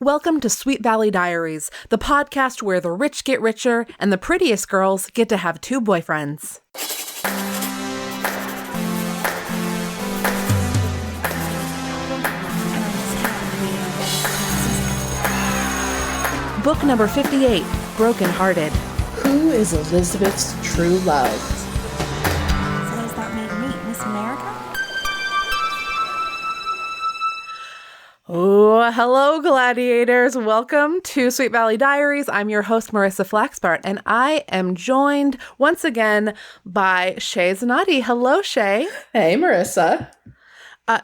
Welcome to Sweet Valley Diaries, the podcast where the rich get richer and the prettiest girls get to have two boyfriends. Book number 58, Brokenhearted. Who is Elizabeth's true love? So does that make me Miss America? Oh, hello, gladiators. Welcome to Sweet Valley Diaries. I'm your host, Marissa Flaxbart, and I am joined once again by Shey Zanotti. Hello, Shey. Hey, Marissa.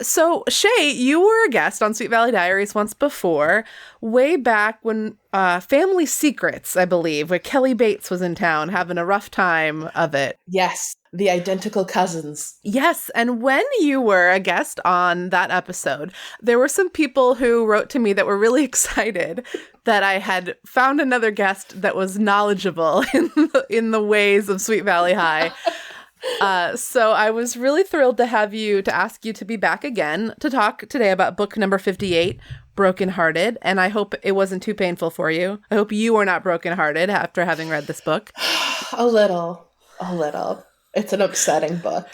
So, Shey, you were a guest on Sweet Valley Diaries once before, way back when Family Secrets, I believe, where Kelly Bates was in town having a rough time of it. Yes, the identical cousins. Yes, and when you were a guest on that episode, there were some people who wrote to me that were really excited that I had found another guest that was knowledgeable in the ways of Sweet Valley High. So I was really thrilled to ask you to be back again to talk today about book number 58, Brokenhearted. And I hope it wasn't too painful for you. I hope you were not brokenhearted after having read this book. A little. It's an upsetting book.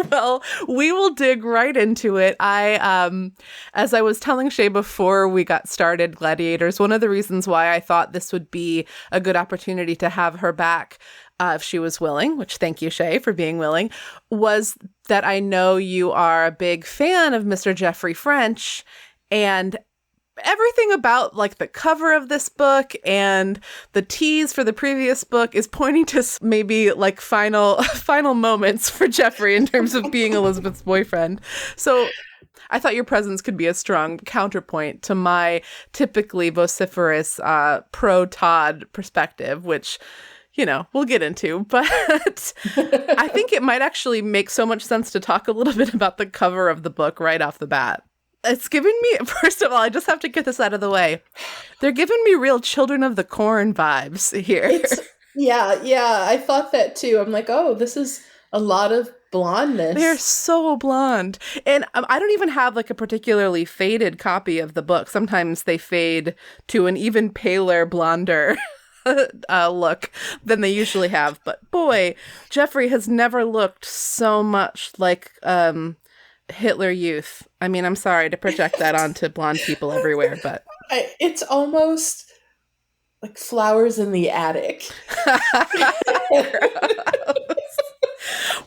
Well, we will dig right into it. As I was telling Shey before we got started, Gladiators, one of the reasons why I thought this would be a good opportunity to have her back, if she was willing, which thank you, Shey, for being willing, was that I know you are a big fan of Mr. Jeffrey French, and everything about like the cover of this book and the tease for the previous book is pointing to maybe like final moments for Jeffrey in terms of being Elizabeth's boyfriend. So I thought your presence could be a strong counterpoint to my typically vociferous pro-Todd perspective, which, you know, we'll get into, but I think it might actually make so much sense to talk a little bit about the cover of the book right off the bat. It's given me, first of all, I just have to get this out of the way. They're giving me real Children of the Corn vibes here. Yeah, I thought that too. I'm like, oh, this is a lot of blondness. They're so blonde. And I don't even have like a particularly faded copy of the book. Sometimes they fade to an even paler, blonder look than they usually have. But boy, Jeffrey has never looked so much like Hitler Youth. I mean, I'm sorry to project that onto blonde people everywhere, but it's almost like Flowers in the Attic.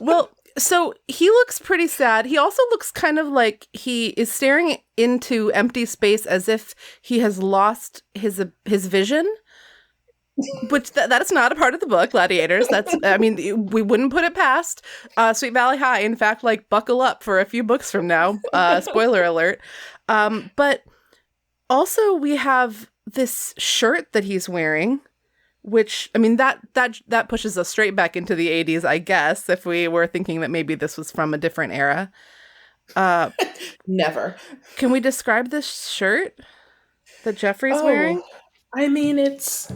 Well, so he looks pretty sad. He also looks kind of like he is staring into empty space as if he has lost his vision. Which that's not a part of the book, Gladiators. We wouldn't put it past Sweet Valley High. In fact, like, buckle up for a few books from now. Spoiler alert. But also we have this shirt that he's wearing, which, I mean, that pushes us straight back into the 80s, I guess, if we were thinking that maybe this was from a different era. Never. Can we describe this shirt that Jeffrey's wearing? I mean, it's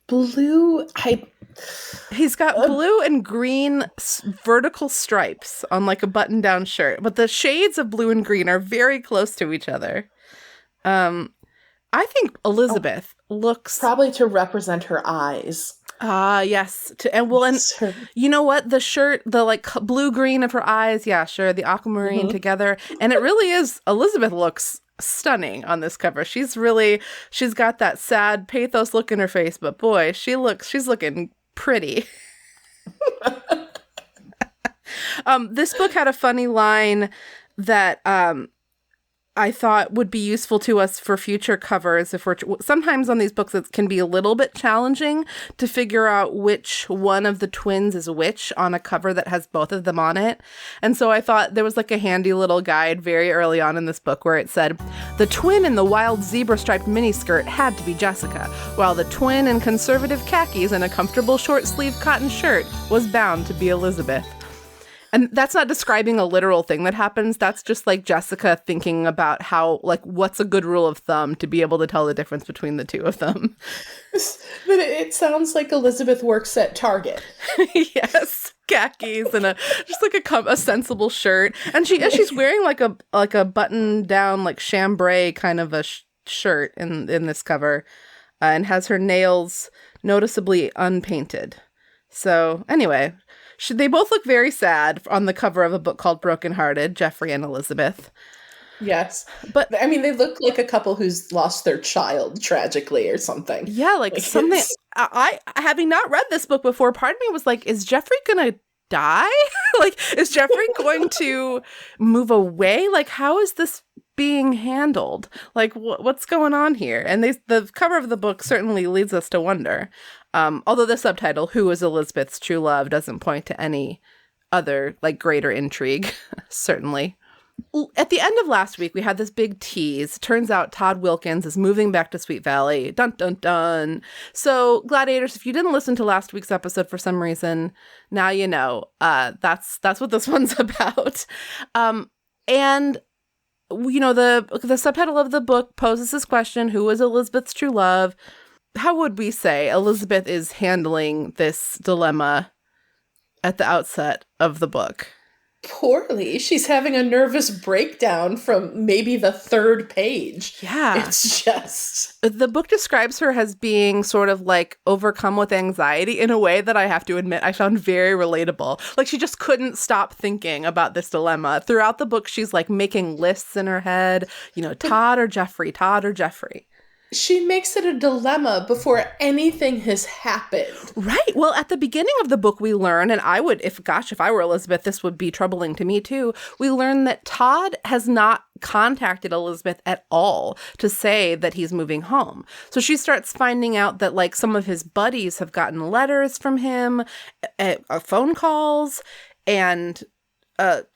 blue. He's got blue and green vertical stripes on like a button-down shirt, but the shades of blue and green are very close to each other. I think Elizabeth looks probably to represent her eyes. Yes. And you know what? The shirt, the like blue-green of her eyes. Yeah, sure. The aquamarine together. And it really is, Elizabeth looks stunning on this cover. She's got that sad pathos look in her face, but boy, she's looking pretty. This book had a funny line that I thought would be useful to us for future covers. Sometimes on these books, it can be a little bit challenging to figure out which one of the twins is which on a cover that has both of them on it. And so I thought there was like a handy little guide very early on in this book where it said, the twin in the wild zebra-striped miniskirt had to be Jessica, while the twin in conservative khakis and a comfortable short-sleeved cotton shirt was bound to be Elizabeth. And that's not describing a literal thing that happens. That's just like Jessica thinking about how, like, what's a good rule of thumb to be able to tell the difference between the two of them. But it sounds like Elizabeth works at Target. Yes, khakis and just like a sensible shirt, and she's wearing like a button down like chambray kind of a shirt in this cover, and has her nails noticeably unpainted. So anyway, they both look very sad on the cover of a book called Brokenhearted, Jeffrey and Elizabeth. Yes. But I mean, they look like a couple who's lost their child tragically or something. Yeah, like something. I having not read this book before, part of me was like, is Jeffrey gonna die? Like, is Jeffrey going to move away? Like, how is this being handled? Like, what's going on here? And the cover of the book certainly leads us to wonder. Although the subtitle, "Who is Elizabeth's True Love," doesn't point to any other like greater intrigue, certainly. At the end of last week, we had this big tease. Turns out Todd Wilkins is moving back to Sweet Valley. Dun, dun, dun. So, Gladiators, if you didn't listen to last week's episode for some reason, now you know. That's what this one's about. And, you know, the subtitle of the book poses this question: who is Elizabeth's true love? How would we say Elizabeth is handling this dilemma at the outset of the book? Poorly. She's having a nervous breakdown from maybe the third page. Yeah. It's just... The book describes her as being sort of like overcome with anxiety in a way that I have to admit I found very relatable. Like, she just couldn't stop thinking about this dilemma. Throughout the book, she's like making lists in her head, you know, Todd or Jeffrey, Todd or Jeffrey. She makes it a dilemma before anything has happened. Right. Well, at the beginning of the book, we learn, and if I were Elizabeth, this would be troubling to me too. We learn that Todd has not contacted Elizabeth at all to say that he's moving home. So she starts finding out that like some of his buddies have gotten letters from him, phone calls, and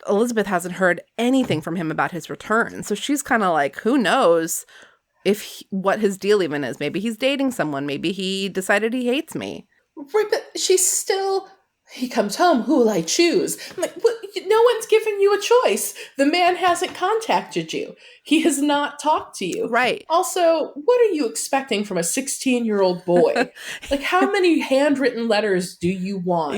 Elizabeth hasn't heard anything from him about his return. So she's kind of like, who knows what his deal even is. Maybe he's dating someone. Maybe he decided he hates me. Right, but she's still... He comes home, who will I choose? I'm like, no one's given you a choice. The man hasn't contacted you. He has not talked to you. Right. Also, what are you expecting from a 16-year-old boy? Like, how many handwritten letters do you want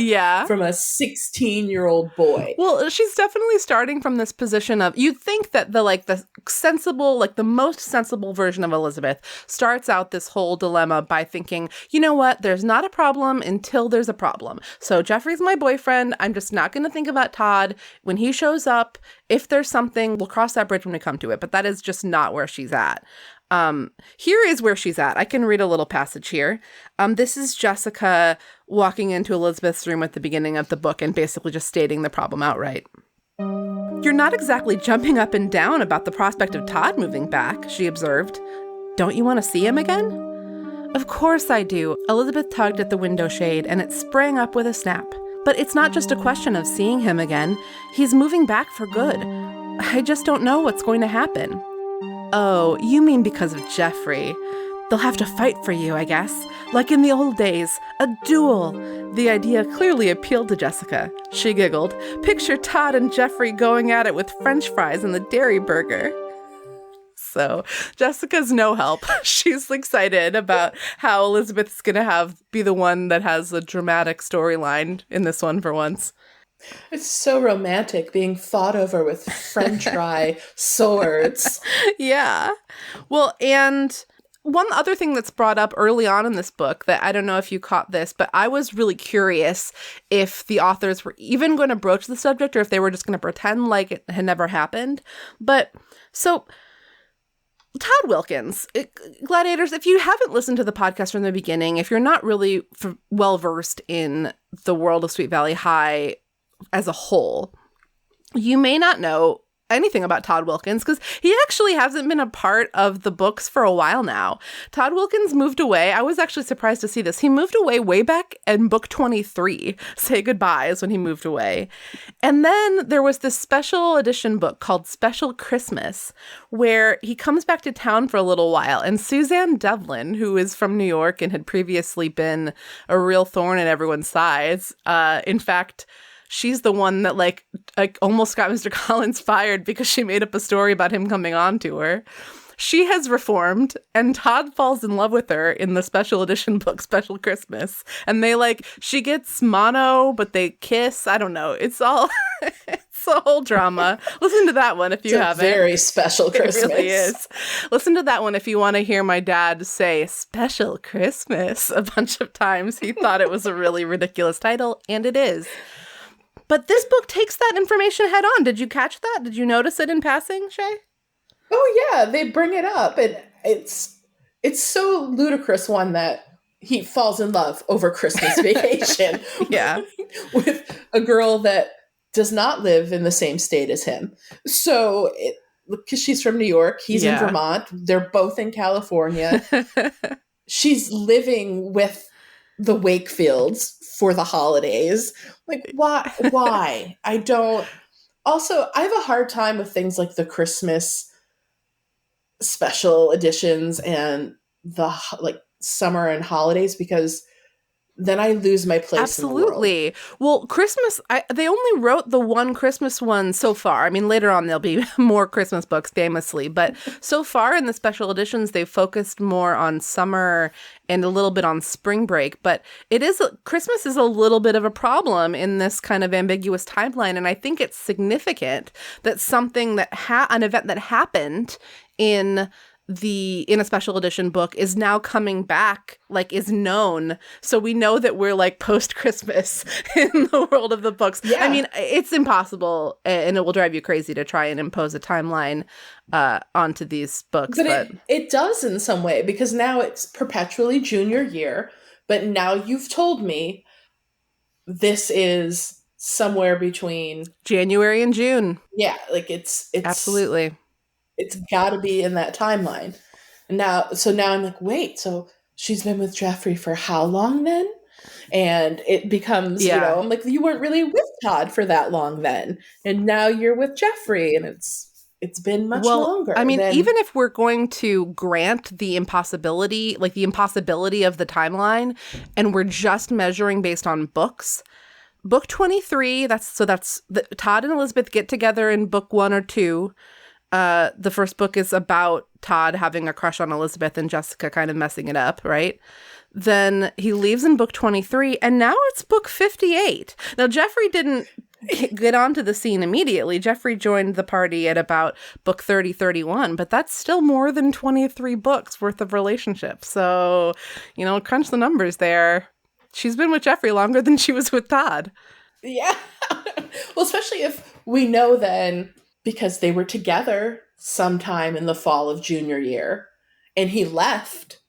from a 16-year-old boy? Well, she's definitely starting from this position of, you'd think that the sensible, like the most sensible version of Elizabeth starts out this whole dilemma by thinking, you know what, there's not a problem until there's a problem. So Jeffrey's my boyfriend. I'm just not going to think about Todd. When he shows up, if there's something, we'll cross that bridge when we come to it. But that is just not where she's at. Here is where she's at. I can read a little passage here. This is Jessica walking into Elizabeth's room at the beginning of the book and basically just stating the problem outright. "You're not exactly jumping up and down about the prospect of Todd moving back," she observed. "Don't you want to see him again?" "Of course I do." Elizabeth tugged at the window shade and it sprang up with a snap. "But it's not just a question of seeing him again. He's moving back for good. I just don't know what's going to happen." "Oh, you mean because of Jeffrey. They'll have to fight for you, I guess. Like in the old days. A duel." The idea clearly appealed to Jessica. She giggled. "Picture Todd and Jeffrey going at it with French fries and the dairy burger." So Jessica's no help. She's excited about how Elizabeth's going to be the one that has a dramatic storyline in this one for once. It's so romantic being fought over with French fry swords. Yeah. Well, and one other thing that's brought up early on in this book that I don't know if you caught this, but I was really curious if the authors were even going to broach the subject or if they were just going to pretend like it had never happened. But so Todd Wilkins, Gladiators, if you haven't listened to the podcast from the beginning, if you're not really well-versed in the world of Sweet Valley High as a whole, you may not know anything about Todd Wilkins because he actually hasn't been a part of the books for a while now. Todd Wilkins moved away. I was actually surprised to see this. He moved away way back in book 23. Say Goodbye is when he moved away. And then there was this special edition book called Special Christmas where he comes back to town for a little while. And Suzanne Devlin, who is from New York and had previously been a real thorn in everyone's sides, in fact, she's the one that like almost got Mr. Collins fired because she made up a story about him coming on to her. She has reformed, and Todd falls in love with her in the special edition book, Special Christmas. And she gets mono, but they kiss. I don't know. It's all, it's a whole drama. Listen to that one if you haven't. Very special Christmas. It really is. Listen to that one if you want to hear my dad say Special Christmas a bunch of times. He thought it was a really ridiculous title, and it is. But this book takes that information head on. Did you catch that? Did you notice it in passing, Shey? Oh yeah, they bring it up, and it's so ludicrous. One that he falls in love over Christmas vacation, yeah, with a girl that does not live in the same state as him. So, because she's from New York, he's in Vermont. They're both in California. She's living with the Wakefields for the holidays. Like, why? Why? I don't. Also, I have a hard time with things like the Christmas special editions and the summer and holidays, because then I lose my place. Absolutely. In the world. Well, Christmas, they only wrote the one Christmas one so far. I mean, later on there'll be more Christmas books, famously, but so far in the special editions, they've focused more on summer and a little bit on spring break. But Christmas is a little bit of a problem in this kind of ambiguous timeline, and I think it's significant that something that an event that happened in a special edition book is now coming back, is known. So we know that we're post-Christmas in the world of the books. Yeah. I mean, it's impossible, and it will drive you crazy to try and impose a timeline onto these books. But it does in some way, because now it's perpetually junior year, but now you've told me this is somewhere between January and June. Yeah, it's absolutely. It's got to be in that timeline. Now I'm like, wait, so she's been with Jeffrey for how long then? And it becomes, I'm like, you weren't really with Todd for that long then. And now you're with Jeffrey, and it's been much longer. I mean, even if we're going to grant the impossibility of the timeline, and we're just measuring based on books, book 23, Todd and Elizabeth get together in book 1 or 2. The first book is about Todd having a crush on Elizabeth and Jessica kind of messing it up, right? Then he leaves in book 23, and now it's book 58. Now, Jeffrey didn't get onto the scene immediately. Jeffrey joined the party at about book 30, 31, but that's still more than 23 books worth of relationship. So, crunch the numbers there. She's been with Jeffrey longer than she was with Todd. Yeah. Well, especially if we know then, because they were together sometime in the fall of junior year, and he left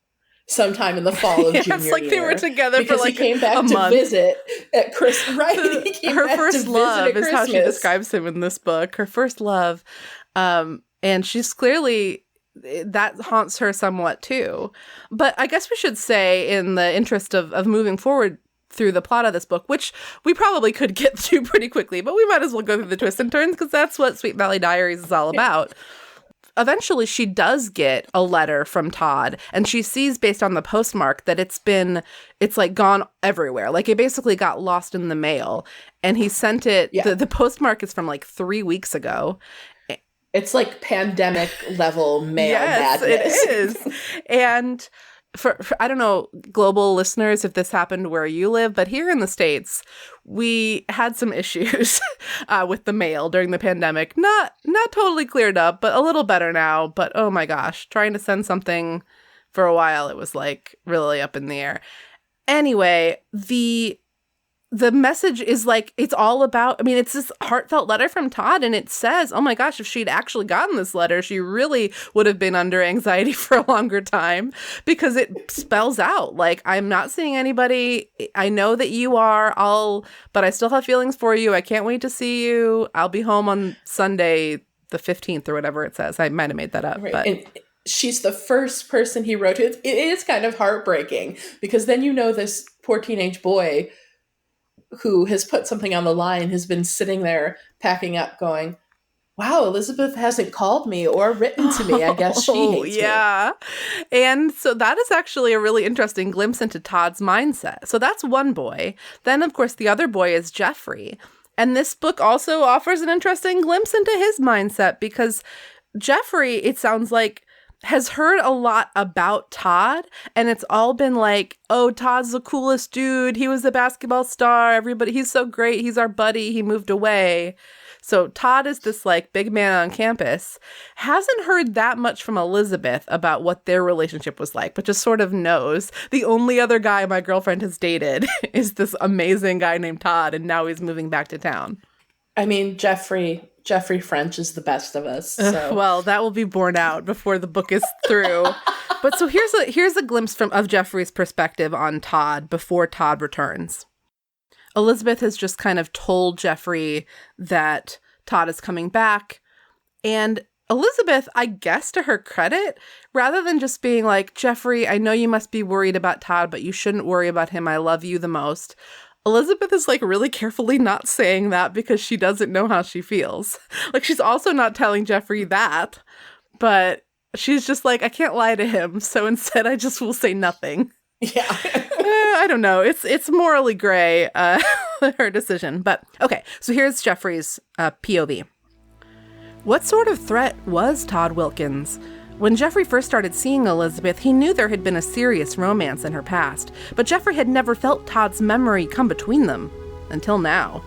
sometime in the fall of junior year. They were together because for he came back to visit at Christmas. Right, her first love is how she describes him in this book. Her first love, and she's clearly, that haunts her somewhat too. But I guess we should say, in the interest of moving forward through the plot of this book, which we probably could get through pretty quickly, but we might as well go through the twists and turns, because that's what Sweet Valley Diaries is all about. Eventually, she does get a letter from Todd, and she sees, based on the postmark, that it's gone everywhere. It basically got lost in the mail, and he sent it. Yeah. The postmark is from 3 weeks ago. It's pandemic level mail madness. It is. And for I don't know, global listeners, if this happened where you live, but here in the States, we had some issues with the mail during the pandemic. Not totally cleared up, but a little better now. But oh my gosh, trying to send something for a while, it was really up in the air. Anyway, the message is it's all about, it's this heartfelt letter from Todd, and it says, oh my gosh, if she'd actually gotten this letter, she really would have been under anxiety for a longer time, because it spells out, I'm not seeing anybody. I know that you are, but I still have feelings for you. I can't wait to see you. I'll be home on Sunday, the 15th or whatever it says. I might have made that up. Right. But and she's the first person he wrote to. It is kind of heartbreaking, because then this poor teenage boy who has put something on the line has been sitting there packing up going, wow, Elizabeth hasn't called me or written to me. I guess she hates me. And so that is actually a really interesting glimpse into Todd's mindset. So that's one boy. Then, of course, the other boy is Jeffrey. And this book also offers an interesting glimpse into his mindset because Jeffrey, it sounds like, has heard a lot about Todd, and it's all been like, oh, Todd's the coolest dude. He was a basketball star. Everybody, he's so great. He's our buddy. He moved away. So Todd is this like big man on campus, hasn't heard that much from Elizabeth about what their relationship was like, but just sort of knows the only other guy my girlfriend has dated is this amazing guy named Todd, and now he's moving back to town. I mean, Jeffrey French is the best of us. So. Well, that will be borne out before the book is through. But so here's a glimpse of Jeffrey's perspective on Todd before Todd returns. Elizabeth has just kind of told Jeffrey that Todd is coming back. And Elizabeth, I guess to her credit, rather than just being like, Jeffrey, I know you must be worried about Todd, but you shouldn't worry about him. I love you the most. Elizabeth is like really carefully not saying that because she doesn't know how she feels. Like she's also not telling Jeffrey that, but she's just like, I can't lie to him. So instead I just will say nothing. Yeah. I don't know. It's morally gray, her decision. But okay, so here's Jeffrey's POV. What sort of threat was Todd Wilkins? When Jeffrey first started seeing Elizabeth, he knew there had been a serious romance in her past, but Jeffrey had never felt Todd's memory come between them, until now.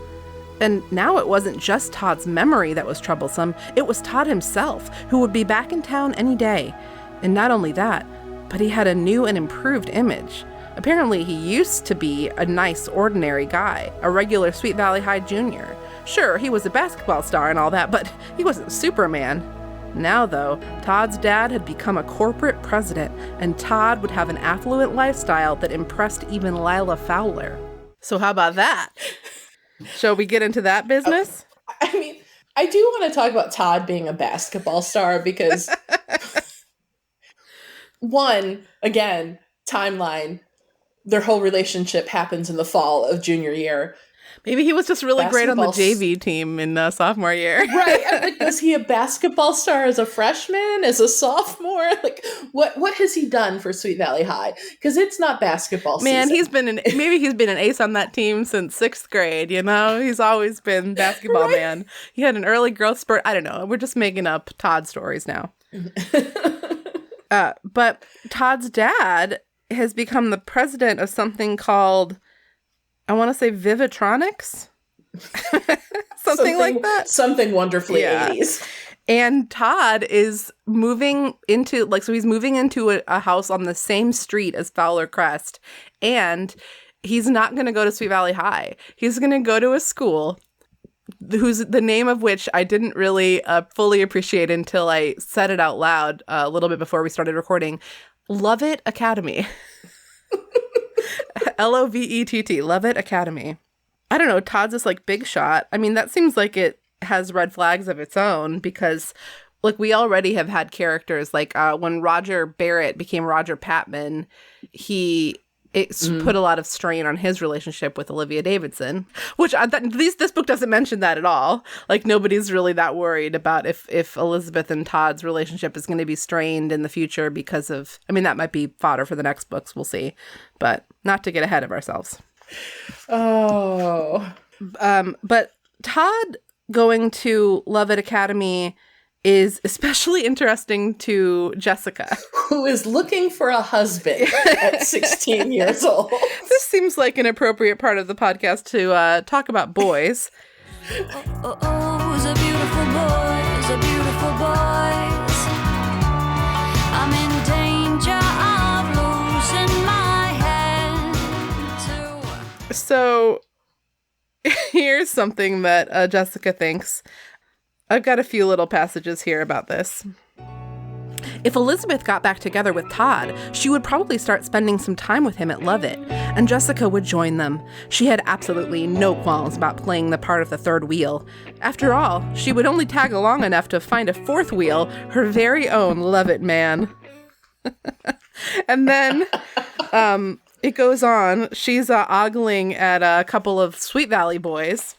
And now it wasn't just Todd's memory that was troublesome, it was Todd himself, who would be back in town any day. And not only that, but he had a new and improved image. Apparently he used to be a nice, ordinary guy, a regular Sweet Valley High junior. Sure, he was a basketball star and all that, but he wasn't Superman. Now, though, Todd's dad had become a corporate president, and Todd would have an affluent lifestyle that impressed even Lila Fowler. So how about that? Shall we get into that business? I mean, I do want to talk about Todd being a basketball star because, one, again, timeline, their whole relationship happens in the fall of junior year. Maybe he was just really great on the JV team in sophomore year. Right. Like, was he a basketball star as a freshman, as a sophomore? Like, what has he done for Sweet Valley High? Because it's not basketball season. Man, he's been an ace on that team since 6th grade, you know? He's always been basketball right? Man. He had an early growth spurt. I don't know. We're just making up Todd stories now. But Todd's dad has become the president of something called, I want to say, Vivitronics? something like that. Something wonderfully 80s. And Todd is moving into, he's moving into a house on the same street as Fowler Crest. And he's not going to go to Sweet Valley High. He's going to go to a school whose the name of which I didn't really fully appreciate until I said it out loud a little bit before we started recording. Lovett Academy. Lovett, Lovett Academy. I don't know, Todd's this big shot. I mean, that seems like it has red flags of its own because we already have had characters when Roger Barrett became Roger Patman, it put a lot of strain on his relationship with Olivia Davidson, which this book doesn't mention that at all. Nobody's really that worried about if Elizabeth and Todd's relationship is going to be strained in the future because of, that might be fodder for the next books, we'll see, but not to get ahead of ourselves. Oh. But Todd going to Lovett Academy is especially interesting to Jessica, who is looking for a husband at 16 years old. This seems like an appropriate part of the podcast to talk about boys. It's a beautiful boys. I'm in danger of losing my head too. So here's something that Jessica thinks. I've got a few little passages here about this. If Elizabeth got back together with Todd, she would probably start spending some time with him at Lovett, and Jessica would join them. She had absolutely no qualms about playing the part of the third wheel. After all, she would only tag along enough to find a fourth wheel, her very own Lovett man. And then it goes on. She's ogling at a couple of Sweet Valley boys.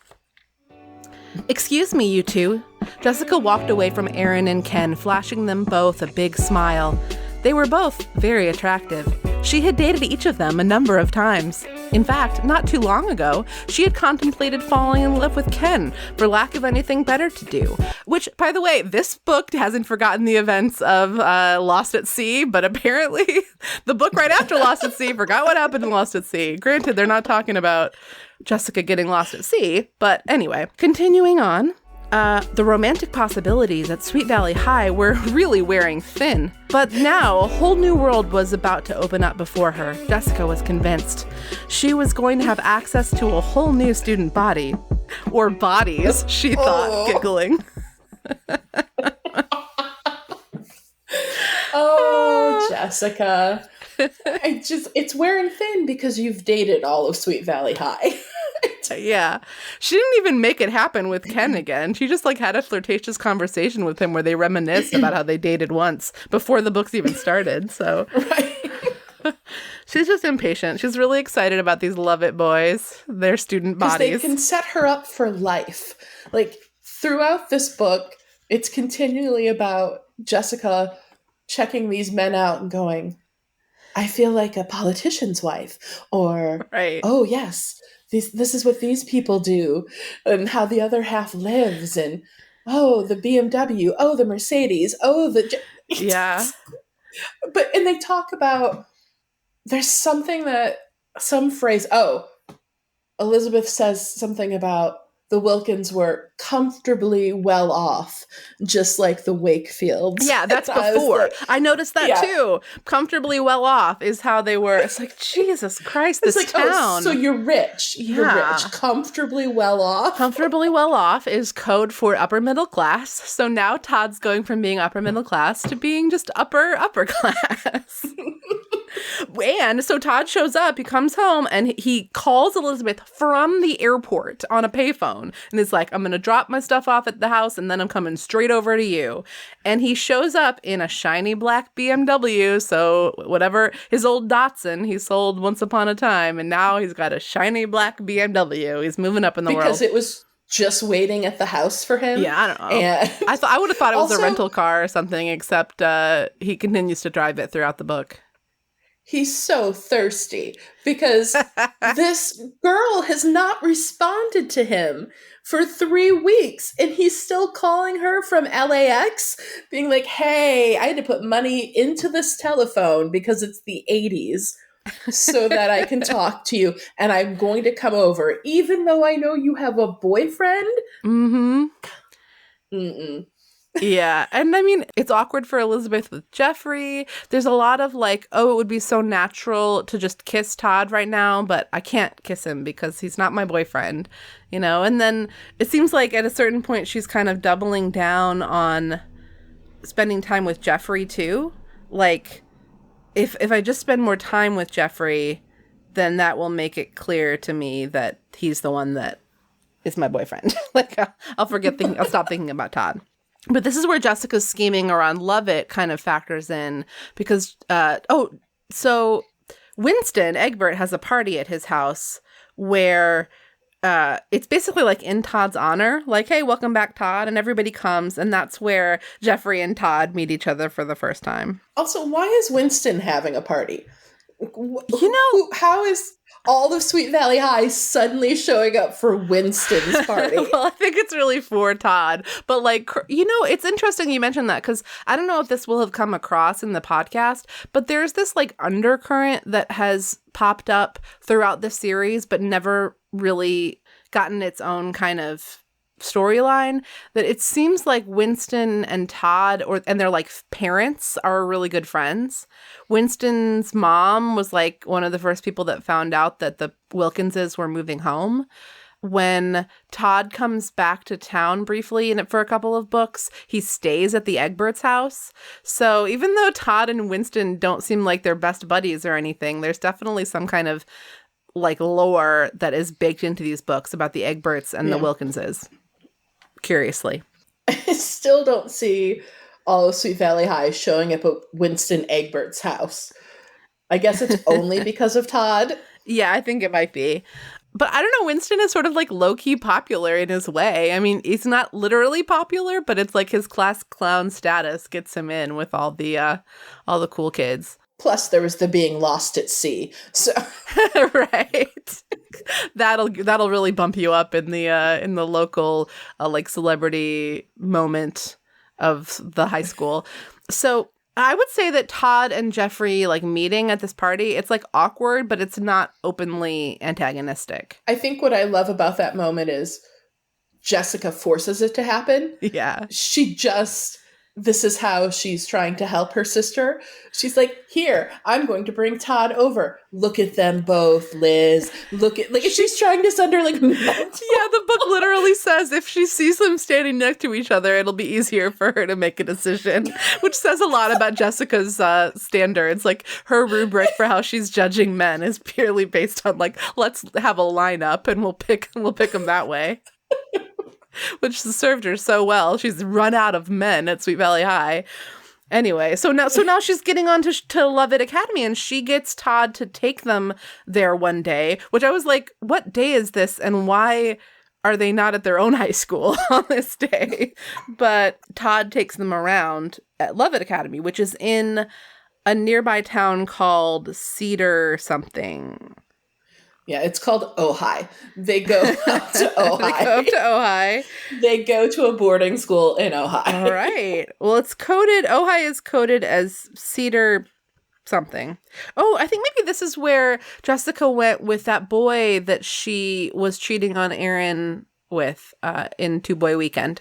Excuse me, you two. Jessica walked away from Aaron and Ken, flashing them both a big smile. They were both very attractive. She had dated each of them a number of times. In fact, not too long ago, she had contemplated falling in love with Ken for lack of anything better to do. Which, by the way, this book hasn't forgotten the events of Lost at Sea, but apparently the book right after Lost at Sea forgot what happened in Lost at Sea. Granted, they're not talking about Jessica getting lost at sea, but anyway, continuing on. The romantic possibilities at Sweet Valley High were really wearing thin. But now, a whole new world was about to open up before her. Jessica was convinced. She was going to have access to a whole new student body. Or bodies, she thought, giggling. Oh, Jessica. It's wearing thin because you've dated all of Sweet Valley High. Yeah. She didn't even make it happen with Ken again. She just had a flirtatious conversation with him where they reminisced about how they dated once before the books even started. So Right. She's just impatient. She's really excited about these Love It boys, their student bodies. They can set her up for life. Throughout this book, it's continually about Jessica checking these men out and going, I feel like a politician's wife. Or, right. Oh, yes. This is what these people do, and how the other half lives, and the BMW, the Mercedes, yeah. And they talk about there's some phrase. Elizabeth says something about the Wilkins were comfortably well off, just like the Wakefields. Yeah, that's before. I noticed that too. Comfortably well off is how they were. It's like, Jesus Christ, this town. So you're rich. Yeah. You're rich. Comfortably well off. Comfortably well off is code for upper middle class. So now Todd's going from being upper middle class to being just upper class. And so Todd shows up, he comes home, and he calls Elizabeth from the airport on a payphone. And is like, I'm going to drop my stuff off at the house, and then I'm coming straight over to you. And he shows up in a shiny black BMW. So whatever, his old Datsun he sold once upon a time. And now he's got a shiny black BMW. He's moving up in the world. Because it was just waiting at the house for him. Yeah, I don't know. And I would have thought it was a rental car or something, except he continues to drive it throughout the book. He's so thirsty because this girl has not responded to him for 3 weeks, and he's still calling her from LAX, being like, hey, I had to put money into this telephone because it's the 80s so that I can talk to you, and I'm going to come over, even though I know you have a boyfriend. Mm-hmm. Mm-mm. Yeah. And I mean, it's awkward for Elizabeth with Jeffrey. There's a lot of it would be so natural to just kiss Todd right now, but I can't kiss him because he's not my boyfriend, And then it seems like at a certain point she's kind of doubling down on spending time with Jeffrey too. If I just spend more time with Jeffrey, then that will make it clear to me that he's the one that is my boyfriend. I'll stop thinking about Todd. But this is where Jessica's scheming around Love It kind of factors in because, so Winston Egbert has a party at his house where it's basically in Todd's honor, hey, welcome back, Todd, and everybody comes, and that's where Jeffrey and Todd meet each other for the first time. Also, why is Winston having a party? How is all of Sweet Valley High suddenly showing up for Winston's party? Well, I think it's really for Todd. But it's interesting you mentioned that because I don't know if this will have come across in the podcast, but there's this undercurrent that has popped up throughout the series, but never really gotten its own kind of storyline, that it seems like Winston and Todd and their parents are really good friends. Winston's mom was one of the first people that found out that the Wilkinses were moving home. When Todd comes back to town briefly and for a couple of books, he stays at the Egberts' house. So even though Todd and Winston don't seem like they're best buddies or anything, there's definitely some kind of lore that is baked into these books about the Egberts and the Wilkinses. Curiously. I still don't see all of Sweet Valley High showing up at Winston Egbert's house. I guess it's only because of Todd. Yeah, I think it might be. But I don't know, Winston is sort of low-key popular in his way. I mean, he's not literally popular, but it's his class clown status gets him in with all the cool kids. Plus, there was the being lost at sea. So right. That'll really bump you up in the local like celebrity moment of the high school. So I would say that Todd and Jeffrey like meeting at this party, it's like awkward, but it's not openly antagonistic. I think what I love about that moment is Jessica forces it to happen. Yeah. This is how she's trying to help her sister. She's like, here, I'm going to bring Todd over. Look at them both, Liz. She's trying to send her like mental. Yeah, the book literally says if she sees them standing next to each other, it'll be easier for her to make a decision, which says a lot about Jessica's standards. Like her rubric for how she's judging men is purely based on like, let's have a lineup and we'll pick them that way. Which served her so well. She's run out of men at Sweet Valley High. Anyway, so now she's getting on to Lovett Academy, and she gets Todd to take them there one day, which I was like, what day is this, and why are they not at their own high school on this day? But Todd takes them around at Lovett Academy, which is in a nearby town called Cedar something. Yeah, it's called Ojai. They go up to Ojai. They go to a boarding school in Ojai. All right. Well, Ojai is coded as Cedar something. Oh, I think maybe this is where Jessica went with that boy that she was cheating on Aaron with in Two Boy Weekend.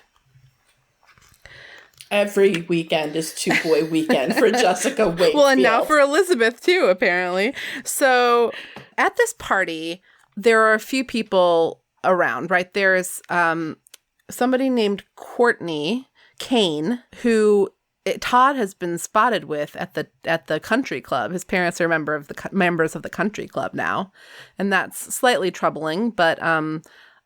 Every weekend is Two Boy Weekend for Jessica Wakefield. Well, and now for Elizabeth, too, apparently. So at this party, there are a few people around, right? There's somebody named Courtney Kane, who Todd has been spotted with at the country club. His parents are members of the country club now. And that's slightly troubling, but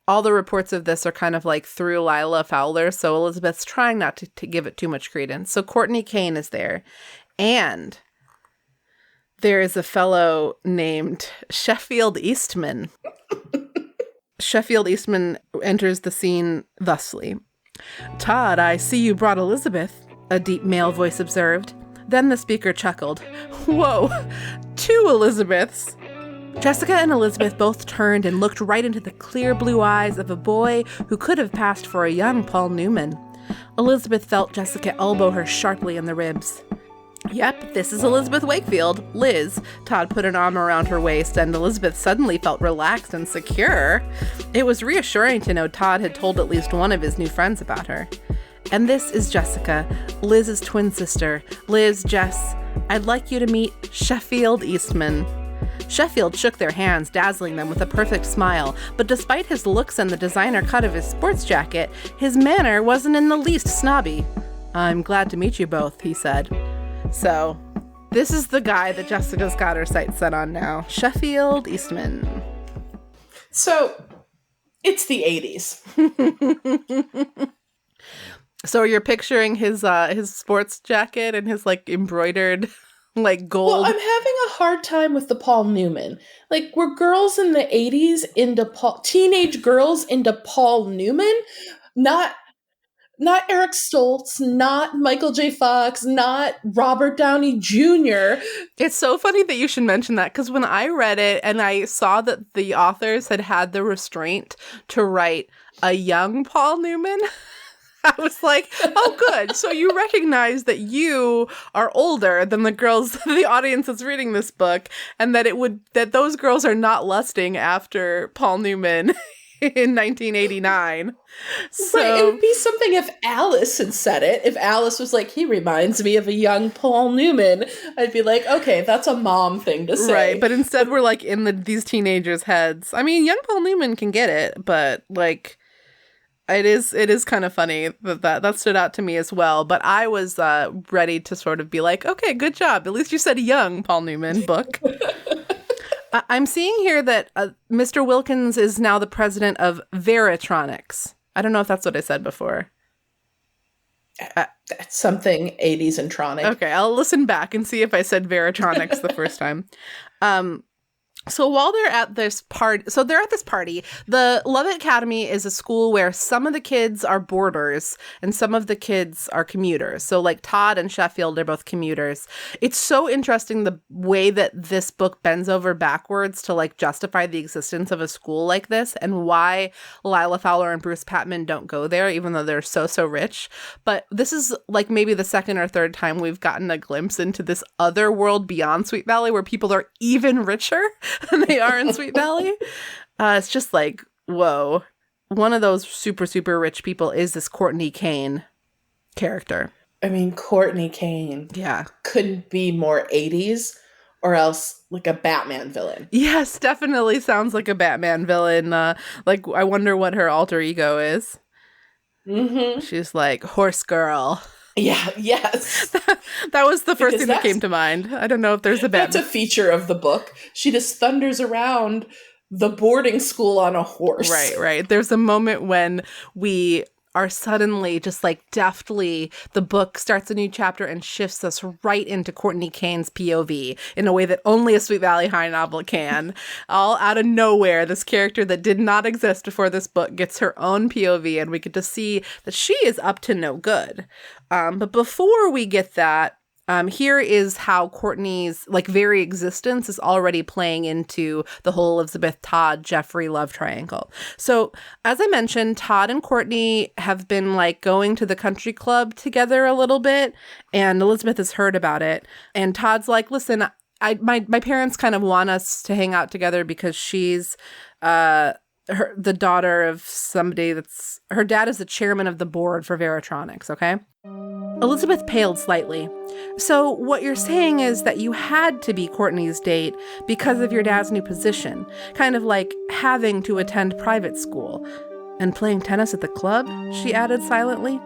all the reports of this are kind of like through Lila Fowler, so Elizabeth's trying not to give it too much credence. So Courtney Kane is there, and there is a fellow named Sheffield Eastman. Sheffield Eastman enters the scene thusly. "Todd, I see you brought Elizabeth," a deep male voice observed. Then the speaker chuckled. "Whoa, 2 Elizabeths." Jessica and Elizabeth both turned and looked right into the clear blue eyes of a boy who could have passed for a young Paul Newman. Elizabeth felt Jessica elbow her sharply in the ribs. "Yep, this is Elizabeth Wakefield, Liz." Todd put an arm around her waist, and Elizabeth suddenly felt relaxed and secure. It was reassuring to know Todd had told at least one of his new friends about her. "And this is Jessica, Liz's twin sister. Liz, Jess, I'd like you to meet Sheffield Eastman." Sheffield shook their hands, dazzling them with a perfect smile, but despite his looks and the designer cut of his sports jacket, his manner wasn't in the least snobby. "I'm glad to meet you both," he said. So, this is the guy that Jessica's got her sights set on now. Sheffield Eastman. So, it's the 80s. So you're picturing his sports jacket and his like embroidered like gold. Well, I'm having a hard time with the Paul Newman. Like, were girls in the 80s into teenage girls into Paul Newman? Not Eric Stolz, not Michael J. Fox, not Robert Downey Jr. It's so funny that you should mention that, because when I read it and I saw that the authors had the restraint to write a young Paul Newman, I was like, oh, good. So you recognize that you are older than the girls, the audience that's reading this book, and that those girls are not lusting after Paul Newman in 1989. So right, it would be something if Alice had said it. If Alice was like, he reminds me of a young Paul Newman, I'd be like, okay, that's a mom thing to say. Right, but instead we're like in these teenagers' heads. I mean, young Paul Newman can get it, but like it is kind of funny that stood out to me as well. But I was ready to sort of be like, okay, good job. At least you said young Paul Newman book. I'm seeing here that Mr. Wilkins is now the president of Veritronics. I don't know if that's what I said before. That's something 80s and tronic. Okay, I'll listen back and see if I said Veritronics the first time. So while they're at this party, the Lovett Academy is a school where some of the kids are boarders and some of the kids are commuters. So like Todd and Sheffield are both commuters. It's so interesting the way that this book bends over backwards to like justify the existence of a school like this and why Lila Fowler and Bruce Patman don't go there, even though they're so rich. But this is like maybe the second or third time we've gotten a glimpse into this other world beyond Sweet Valley where people are even richer than they are in Sweet Valley. It's just like, whoa. One of those super rich people is this Courtney Kane character. I mean, Courtney Kane couldn't be more 80s or else like a Batman villain. Yes, definitely sounds like a Batman villain. Like, I wonder what her alter ego is. Mm-hmm. She's like, horse girl. Yeah, yes. That was the first thing that came to mind. I don't know if there's a Batman. That's a feature of the book. She just thunders around the boarding school on a horse. Right. There's a moment when we are suddenly just like deftly, the book starts a new chapter and shifts us right into Courtney Kane's POV in a way that only a Sweet Valley High novel can. All out of nowhere, this character that did not exist before this book gets her own POV, and we get to see that she is up to no good. But before we get that, here is how Courtney's like very existence is already playing into the whole Elizabeth, Todd, Jeffrey love triangle. So as I mentioned, Todd and Courtney have been like going to the country club together a little bit, and Elizabeth has heard about it. And Todd's like, listen, my parents kind of want us to hang out together because she's the daughter of somebody that's, her dad is the chairman of the board for Veritronics, okay? Elizabeth paled slightly. So what you're saying is that you had to be Courtney's date because of your dad's new position, kind of like having to attend private school. And playing tennis at the club, she added silently.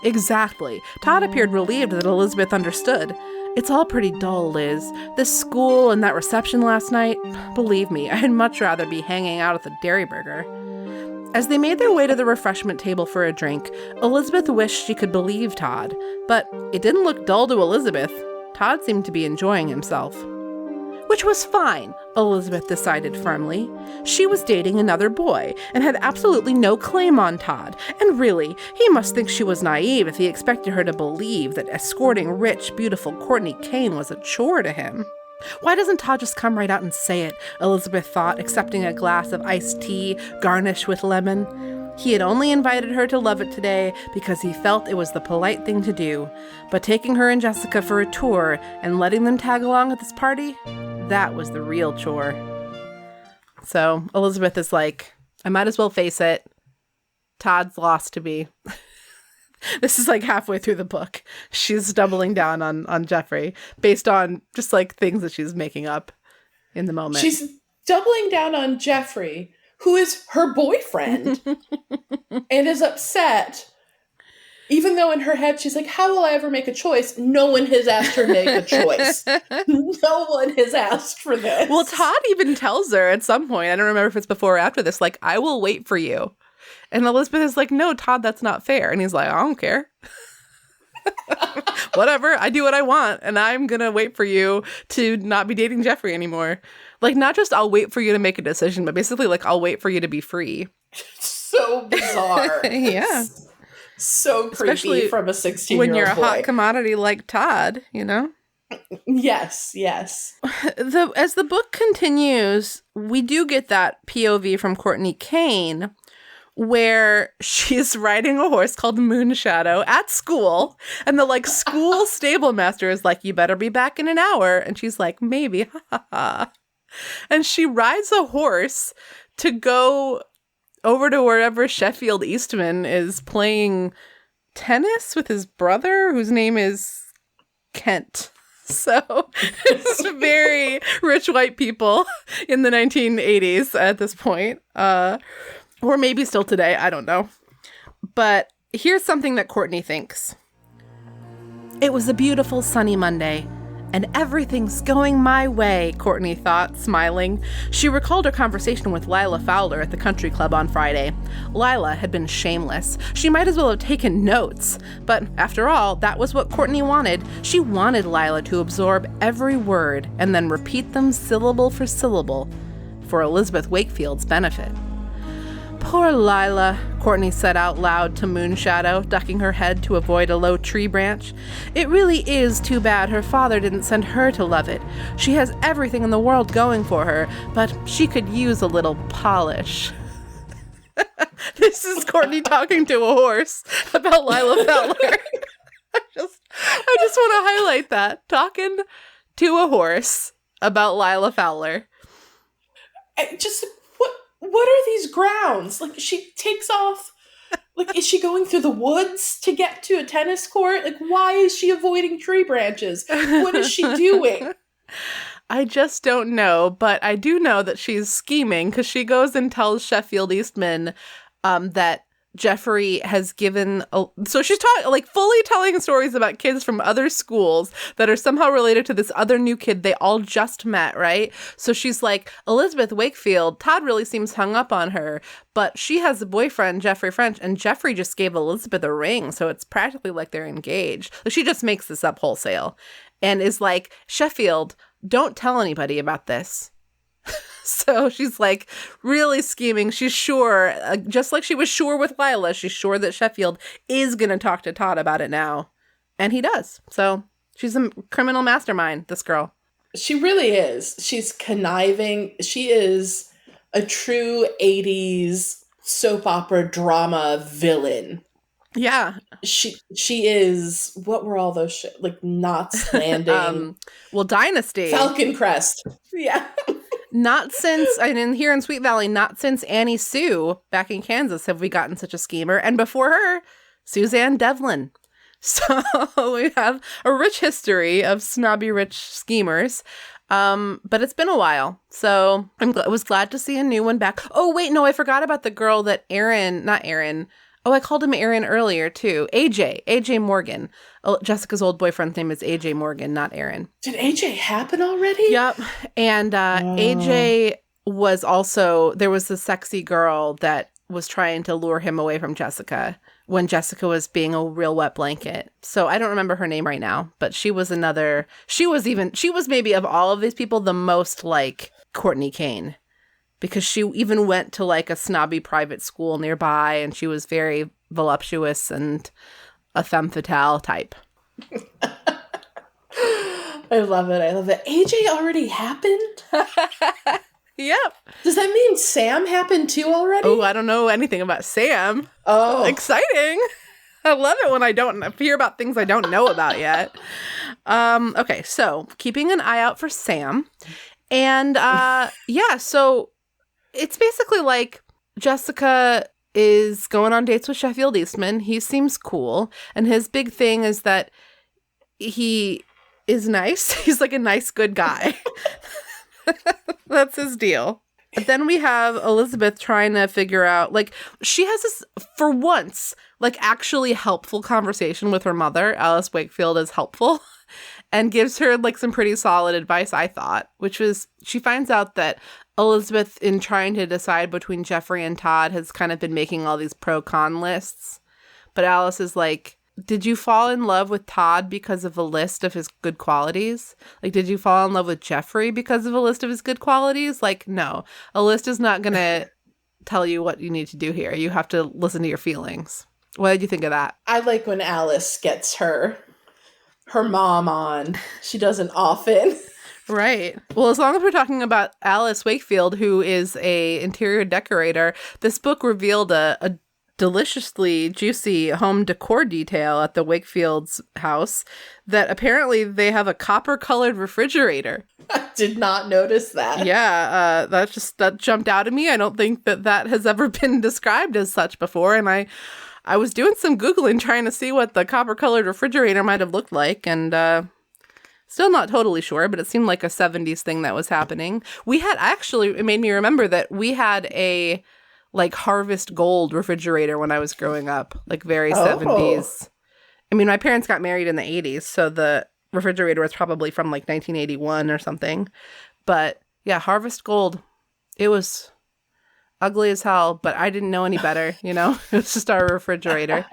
Exactly. Todd appeared relieved that Elizabeth understood. It's all pretty dull, Liz. This school and that reception last night, believe me, I'd much rather be hanging out at the Dairy Burger. As they made their way to the refreshment table for a drink, Elizabeth wished she could believe Todd, but it didn't look dull to Elizabeth. Todd seemed to be enjoying himself. Which was fine, Elizabeth decided firmly. She was dating another boy and had absolutely no claim on Todd, and really, he must think she was naive if he expected her to believe that escorting rich, beautiful Courtney Kane was a chore to him. Why doesn't Todd just come right out and say it, Elizabeth thought, accepting a glass of iced tea garnished with lemon. He had only invited her to Lovett today because he felt it was the polite thing to do, but taking her and Jessica for a tour and letting them tag along at this party, that was the real chore. So Elizabeth is like, I might as well face it. Todd's lost to me. This is like halfway through the book. She's doubling down on Jeffrey based on just like things that she's making up in the moment. She's doubling down on Jeffrey, who is her boyfriend, and is upset. Even though in her head she's like, how will I ever make a choice? No one has asked her to make a choice. No one has asked for this. Well, Todd even tells her at some point, I don't remember if it's before or after this, like, I will wait for you. And Elizabeth is like, no, Todd, that's not fair. And he's like, I don't care. Whatever. I do what I want. And I'm going to wait for you to not be dating Jeffrey anymore. Like, not just I'll wait for you to make a decision, but basically, like, I'll wait for you to be free. So bizarre. Yeah. So creepy. Especially from a 16-year-old when you're a boy. hot commodity like Todd, you know? Yes. As the book continues, we do get that POV from Courtney Kane, where she's riding a horse called Moonshadow at school, and the like school stable master is like, you better be back in an hour, and she's like, maybe, and she rides a horse to go over to wherever Sheffield Eastman is playing tennis with his brother, whose name is Kent. So it's very rich white people in the 1980s at this point. Or maybe still today, I don't know. But here's something that Courtney thinks. It was a beautiful sunny Monday, And everything's going my way, Courtney thought, smiling. She recalled her conversation with Lila Fowler at the country club on Friday. Lila had been shameless. She might as well have taken notes. But after all, that was what Courtney wanted. She wanted Lila to absorb every word and then repeat them syllable for syllable for Elizabeth Wakefield's benefit. Poor Lila, Courtney said out loud to Moonshadow, ducking her head to avoid a low tree branch. It really is too bad her father didn't send her to love it. She has everything in the world going for her, but she could use a little polish. This is Courtney talking to a horse about Lila Fowler. I just want to highlight that. Talking to a horse about Lila Fowler. What are these grounds? Like, she takes off. Like, is she going through the woods to get to a tennis court? Like, why is she avoiding tree branches? What is she doing? I just don't know, but I do know that she's scheming because she goes and tells Sheffield Eastman that Jeffrey has given so she's fully telling stories about kids from other schools that are somehow related to this other new kid they all just met, right? So she's like, Elizabeth Wakefield, Todd really seems hung up on her, but she has a boyfriend, Jeffrey French, and Jeffrey just gave Elizabeth a ring, so it's practically like they're engaged. She just makes this up wholesale and is like, Sheffield, don't tell anybody about this. So she's like really scheming. She's sure, just like she was sure with Lila, she's sure that Sheffield is going to talk to Todd about it now. And he does. So she's a criminal mastermind, this girl. She really is. She's conniving. She is a true 80s soap opera drama villain. Yeah. She is, what were all those like Knots Landing? Dynasty. Falcon Crest. Yeah. Not since, and here in Sweet Valley, not since Annie Sue back in Kansas have we gotten such a schemer. And before her, Suzanne Devlin. So we have a rich history of snobby rich schemers. But it's been a while. So I was glad to see a new one back. Oh, wait, no, I forgot about the girl that not Aaron. Oh, I called him Aaron earlier, too. AJ Morgan. Oh, Jessica's old boyfriend's name is AJ Morgan, not Aaron. Did AJ happen already? Yep. And AJ was also, there was a sexy girl that was trying to lure him away from Jessica when Jessica was being a real wet blanket. So I don't remember her name right now, but she was maybe of all of these people the most like Courtney Kane. Because she even went to like a snobby private school nearby and she was very voluptuous and a femme fatale type. I love it. AJ already happened? Yep. Does that mean Sam happened too already? Oh, I don't know anything about Sam. Oh. Exciting. I love it when I don't hear about things I don't know about yet. Okay, so keeping an eye out for Sam. And so it's basically like Jessica is going on dates with Sheffield Eastman. He seems cool. And his big thing is that he is nice. He's like a nice, good guy. That's his deal. But then we have Elizabeth trying to figure out, like, she has this, for once, like, actually helpful conversation with her mother. Alice Wakefield is helpful and gives her, like, some pretty solid advice, I thought, which was she finds out that Elizabeth, in trying to decide between Jeffrey and Todd, has kind of been making all these pro-con lists. But Alice is like, did you fall in love with Todd because of a list of his good qualities? Like, did you fall in love with Jeffrey because of a list of his good qualities? Like, no. A list is not going to tell you what you need to do here. You have to listen to your feelings. What did you think of that? I like when Alice gets her mom on. She doesn't often. Right. Well, as long as we're talking about Alice Wakefield, who is a interior decorator, this book revealed a deliciously juicy home decor detail at the Wakefield's house that apparently they have a copper-colored refrigerator. I did not notice that. Yeah, that jumped out at me. I don't think that has ever been described as such before, and I was doing some Googling trying to see what the copper-colored refrigerator might have looked like, and still not totally sure, but it seemed like a 70s thing that was happening. It made me remember that we had a like Harvest Gold refrigerator when I was growing up, like very 70s. I mean, my parents got married in the 80s, so the refrigerator was probably from like 1981 or something. But yeah, Harvest Gold. It was ugly as hell, but I didn't know any better, you know? It was just our refrigerator.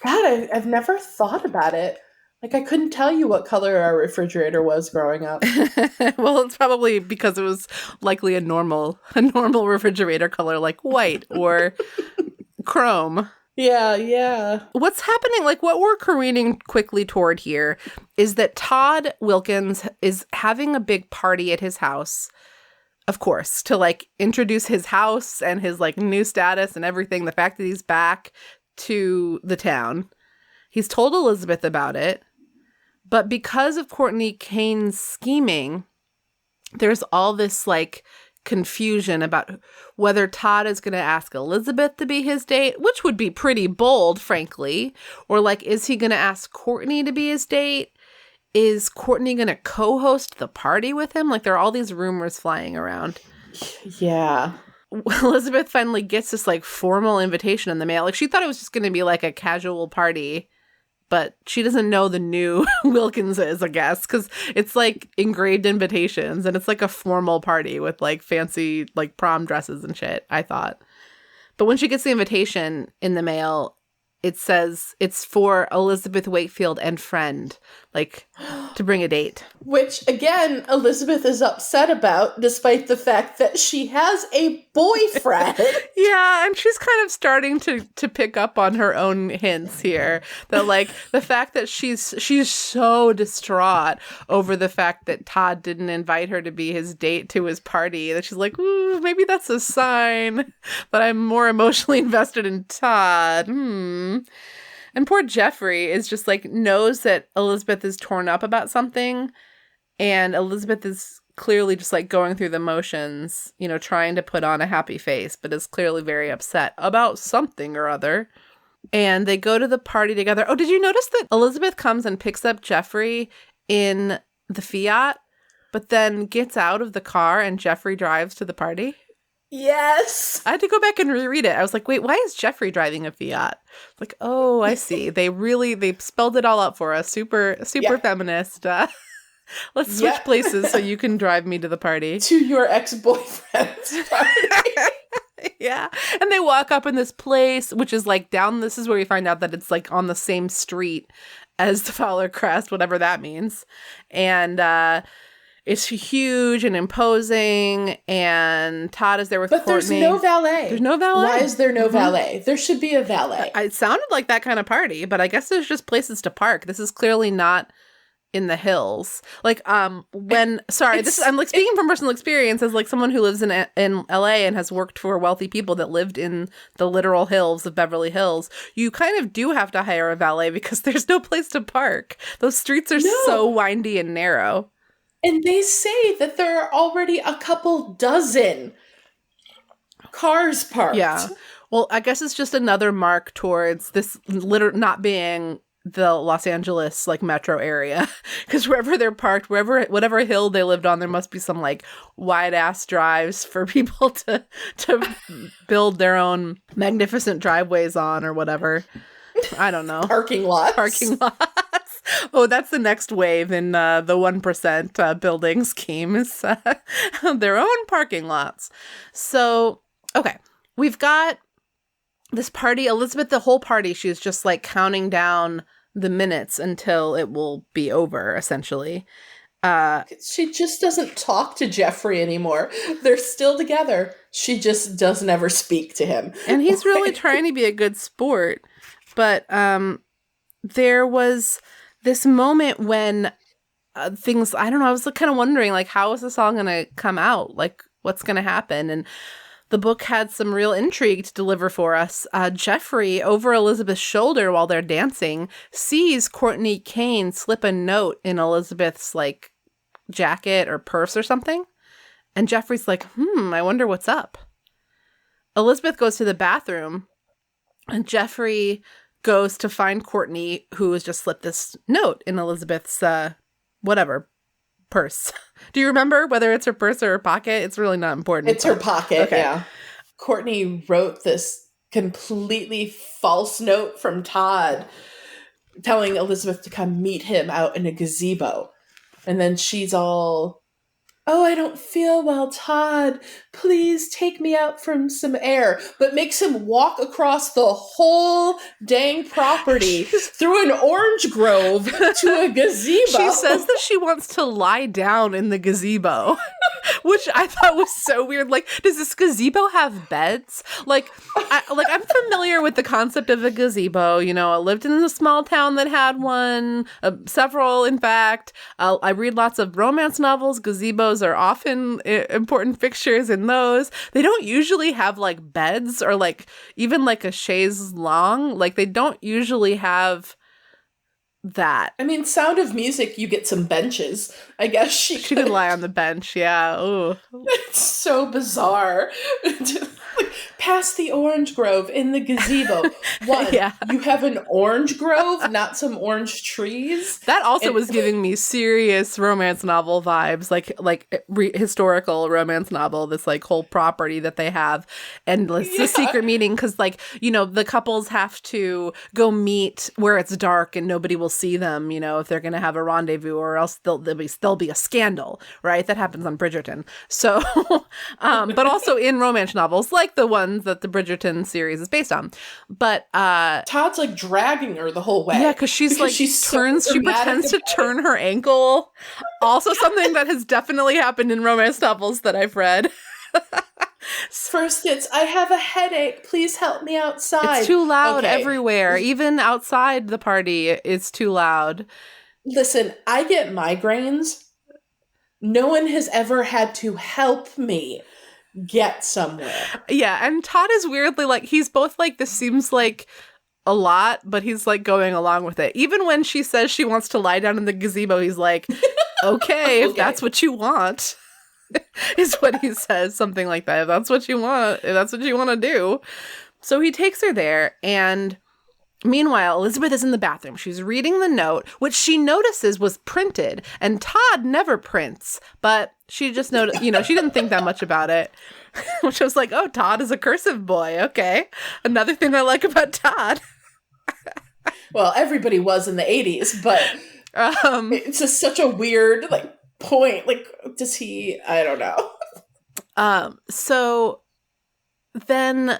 God, I've never thought about it. Like, I couldn't tell you what color our refrigerator was growing up. Well, it's probably because it was likely a normal refrigerator color, like white or chrome. Yeah. What's happening, like what we're careening quickly toward here is that Todd Wilkins is having a big party at his house, of course, to like introduce his house and his like new status and everything, the fact that he's back to the town. He's told Elizabeth about it, but because of Courtney Kane's scheming, there's all this like confusion about whether Todd is going to ask Elizabeth to be his date, which would be pretty bold, frankly, or like, is he going to ask Courtney to be his date? Is Courtney going to co-host the party with him? Like, there are all these rumors flying around. Yeah. Elizabeth finally gets this like formal invitation in the mail. Like, she thought it was just going to be like a casual party, but she doesn't know the new Wilkinses, I guess, because it's like engraved invitations and it's like a formal party with like fancy like prom dresses and shit, I thought. But when she gets the invitation in the mail, it says it's for Elizabeth Wakefield and friend, like to bring a date. Which, again, Elizabeth is upset about, despite the fact that she has a boyfriend. Yeah, and she's kind of starting to pick up on her own hints here. That, like, the fact that she's so distraught over the fact that Todd didn't invite her to be his date to his party, that she's like, ooh, maybe that's a sign that I'm more emotionally invested in Todd. And poor Jeffrey is just like, knows that Elizabeth is torn up about something, and Elizabeth is clearly just like going through the motions, you know, trying to put on a happy face, but is clearly very upset about something or other. And they go to the party together. Oh, did you notice that Elizabeth comes and picks up Jeffrey in the Fiat, but then gets out of the car and Jeffrey drives to the party? Yes. I had to go back and reread it. I was like, wait, why is Jeffrey driving a Fiat? Like, oh, I see. They spelled it all out for us. Super feminist. Let's switch places so you can drive me to the party. To your ex-boyfriend's party. Yeah. And they walk up in this place, which is like down. This is where we find out that it's like on the same street as the Fowler Crest, whatever that means. And, it's huge and imposing, and Todd is there with Courtney. But there's no valet. There's no valet. Why is there no valet? There should be a valet. It sounded like that kind of party, but I guess there's just places to park. This is clearly not in the hills. Like, I'm like speaking from personal experience as like someone who lives in LA and has worked for wealthy people that lived in the literal hills of Beverly Hills. You kind of do have to hire a valet because there's no place to park. Those streets are so windy and narrow. And they say that there are already a couple dozen cars parked. Yeah. Well, I guess it's just another mark towards this not being the Los Angeles like metro area, because wherever they're parked, whatever hill they lived on, there must be some like wide ass drives for people to build their own magnificent driveways on or whatever. I don't know. Parking lots. Oh, that's the next wave in the 1% building scheme is their own parking lots. So, okay, we've got this party. Elizabeth, the whole party, she's just like counting down the minutes until it will be over, essentially. She just doesn't talk to Jeffrey anymore. They're still together. She just doesn't ever speak to him. And he's really trying to be a good sport. But there was this moment when things, I don't know, I was kind of wondering, like, how is the song going to come out? Like, what's going to happen? And the book had some real intrigue to deliver for us. Jeffrey, over Elizabeth's shoulder while they're dancing, sees Courtney Kane slip a note in Elizabeth's, like, jacket or purse or something. And Jeffrey's like, I wonder what's up. Elizabeth goes to the bathroom, and Jeffrey goes to find Courtney, who has just slipped this note in Elizabeth's, purse. Do you remember whether it's her purse or her pocket? It's really not important. It's her pocket, yeah. Courtney wrote this completely false note from Todd telling Elizabeth to come meet him out in a gazebo. And then she's all, "Oh, I don't feel well, Todd. Please take me out for some air." But makes him walk across the whole dang property through an orange grove to a gazebo. She says that she wants to lie down in the gazebo, which I thought was so weird. Like, does this gazebo have beds? I'm familiar with the concept of a gazebo. You know, I lived in a small town that had one, several, in fact. I read lots of romance novels. Gazebos are often important fixtures in those. They don't usually have like beds or like even like a chaise longue. Like they don't usually have that. I mean, Sound of Music, you get some benches. I guess she could lie on the bench. Yeah. Ooh. It's so bizarre. Past the orange grove in the gazebo. One, you have an orange grove, not some orange trees. That also was giving me serious romance novel vibes, like historical romance novel, this like whole property that they have. And it's the secret meeting because like, you know, the couples have to go meet where it's dark and nobody will see them, you know, if they're going to have a rendezvous or else there'll be a scandal, right? That happens on Bridgerton. So, but also in romance novels, like the ones that the Bridgerton series is based on. But Todd's like dragging her the whole way. Yeah, because she pretends to turn her ankle. Also something that has definitely happened in romance novels that I've read. First it's, "I have a headache. Please help me outside." It's too loud everywhere. Even outside the party, it's too loud. Listen, I get migraines. No one has ever had to help me get somewhere. Yeah, and Todd is weirdly like, he's both like, this seems like a lot, but he's like going along with it. Even when she says she wants to lie down in the gazebo, he's like, okay, if that's what you want, is what he says, something like that. If that's what you want to do. So he takes her there, and meanwhile, Elizabeth is in the bathroom. She's reading the note, which she notices was printed, and Todd never prints, but she just noticed, you know, she didn't think that much about it, which was like, oh, Todd is a cursive boy. Okay. Another thing I like about Todd. Well, everybody was in the 80s, but it's just such a weird, like, point. Like, does he, I don't know. So then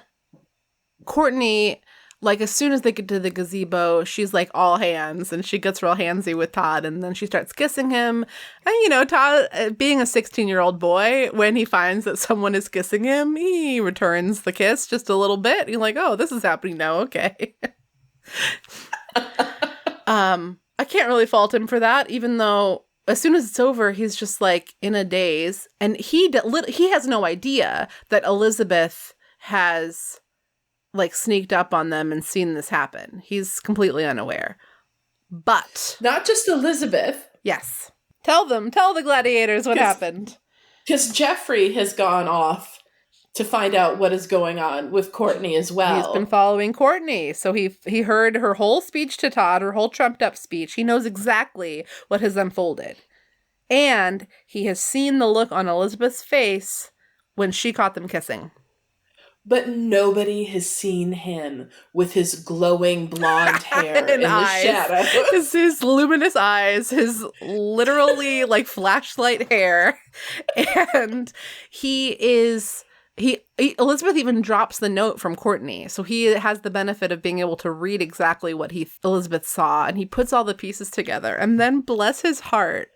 Courtney, like, as soon as they get to the gazebo, she's like all hands, and she gets real handsy with Todd, and then she starts kissing him. And, you know, Todd, being a 16-year-old boy, when he finds that someone is kissing him, he returns the kiss just a little bit. He's like, oh, this is happening now. Okay. I can't really fault him for that, even though as soon as it's over, he's just like in a daze, and he has no idea that Elizabeth has like sneaked up on them and seen this happen. He's completely unaware. But not just Elizabeth. Yes. Tell the gladiators what happened. Because Jeffrey has gone off to find out what is going on with Courtney as well. He's been following Courtney. So he heard her whole speech to Todd, her whole trumped up speech. He knows exactly what has unfolded. And he has seen the look on Elizabeth's face when she caught them kissing. But nobody has seen him with his glowing blonde hair in the shadow. His luminous eyes, his literally like flashlight hair. And Elizabeth even drops the note from Courtney. So he has the benefit of being able to read exactly what Elizabeth saw. And he puts all the pieces together. And then, bless his heart.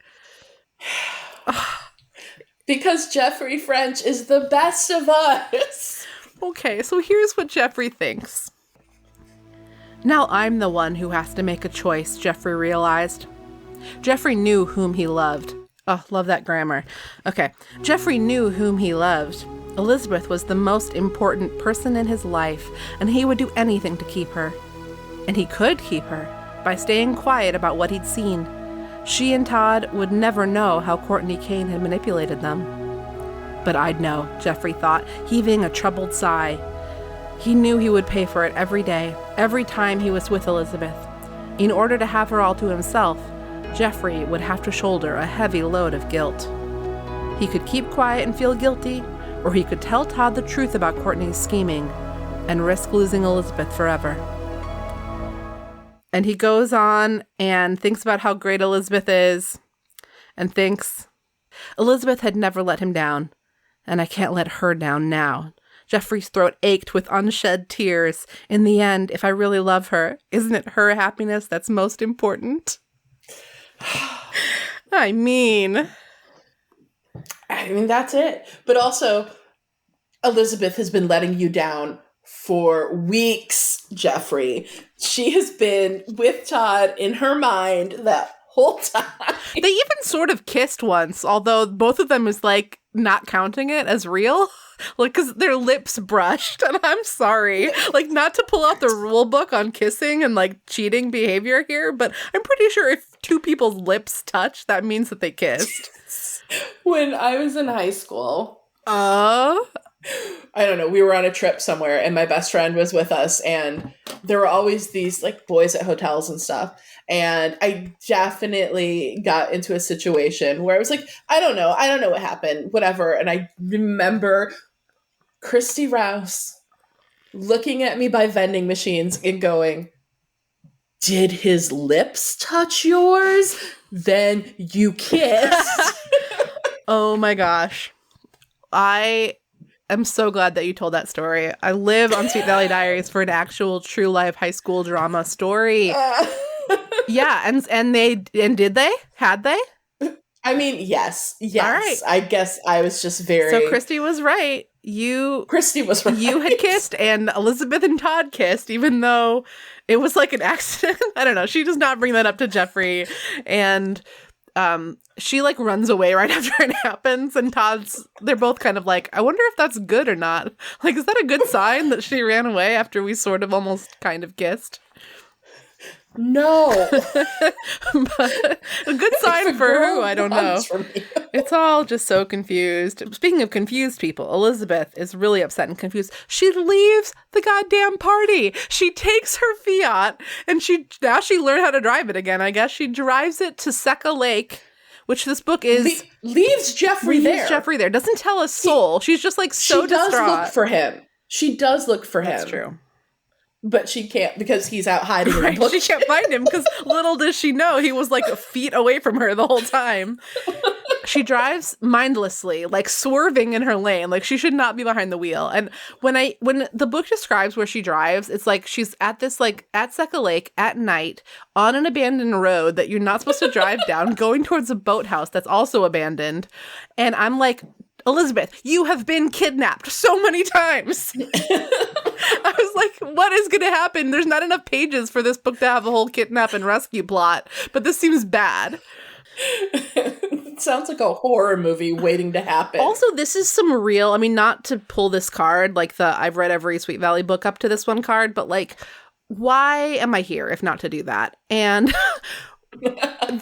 Because Jeffrey French is the best of us. Okay, so here's what Jeffrey thinks. Now I'm the one who has to make a choice, Jeffrey realized. Jeffrey knew whom he loved. Oh, love that grammar. Okay. Jeffrey knew whom he loved. Elizabeth was the most important person in his life, and he would do anything to keep her. And he could keep her by staying quiet about what he'd seen. She and Todd would never know how Courtney Kane had manipulated them. But I'd know, Jeffrey thought, heaving a troubled sigh. He knew he would pay for it every day, every time he was with Elizabeth. In order to have her all to himself, Jeffrey would have to shoulder a heavy load of guilt. He could keep quiet and feel guilty, or he could tell Todd the truth about Courtney's scheming and risk losing Elizabeth forever. And he goes on and thinks about how great Elizabeth is and thinks, Elizabeth had never let him down, and I can't let her down now. Jeffrey's throat ached with unshed tears. In the end, if I really love her, isn't it her happiness that's most important? I mean, that's it. But also, Elizabeth has been letting you down for weeks, Jeffrey. She has been with Todd in her mind that whole time. They even sort of kissed once, although both of them is like not counting it as real. Like, because their lips brushed, and I'm sorry. Like, not to pull out the rule book on kissing and, like, cheating behavior here, but I'm pretty sure if two people's lips touch, that means that they kissed. When I was in high school, I don't know, we were on a trip somewhere, and my best friend was with us, and there were always these, like, boys at hotels and stuff, and I definitely got into a situation where I was like, I don't know what happened, whatever, and I remember Christy Rouse looking at me by vending machines and going, did his lips touch yours? Then you kissed. Oh my gosh. I am so glad that you told that story. I live on Sweet Valley Diaries for an actual true life high school drama story. Yeah, and did they? Had they? I mean, yes. All right. I guess I was just very... So Christy was right. Christy was right. You had kissed, and Elizabeth and Todd kissed, even though it was like an accident. I don't know. She does not bring that up to Jeffrey. And she like runs away right after it happens. And they're both kind of like, I wonder if that's good or not. Like, is that a good sign that she ran away after we sort of almost kind of kissed? No. But a good sign for who? I don't know. It's all just so confused. Speaking of confused people, Elizabeth is really upset and confused. She leaves the goddamn party. She takes her Fiat and now she learned how to drive it again. I guess she drives it to Seca Lake, which this book is leaves Jeffrey there. Doesn't tell a soul. She's just like so distraught. She does look for him. She does look for him. That's true. But she can't because he's out hiding in the bush. She can't find him because little does she know he was like feet away from her the whole time. She drives mindlessly, like swerving in her lane. Like she should not be behind the wheel. And when the book describes where she drives, it's like she's at this like at Seca Lake at night on an abandoned road that you're not supposed to drive down, going towards a boathouse that's also abandoned. And I'm like, Elizabeth, you have been kidnapped so many times. I was like, what is going to happen? There's not enough pages for this book to have a whole kidnap and rescue plot, but this seems bad. It sounds like a horror movie waiting to happen. Also, this is some real, I mean, not to pull this card, like I've read every Sweet Valley book up to this one card, but like, why am I here if not to do that? And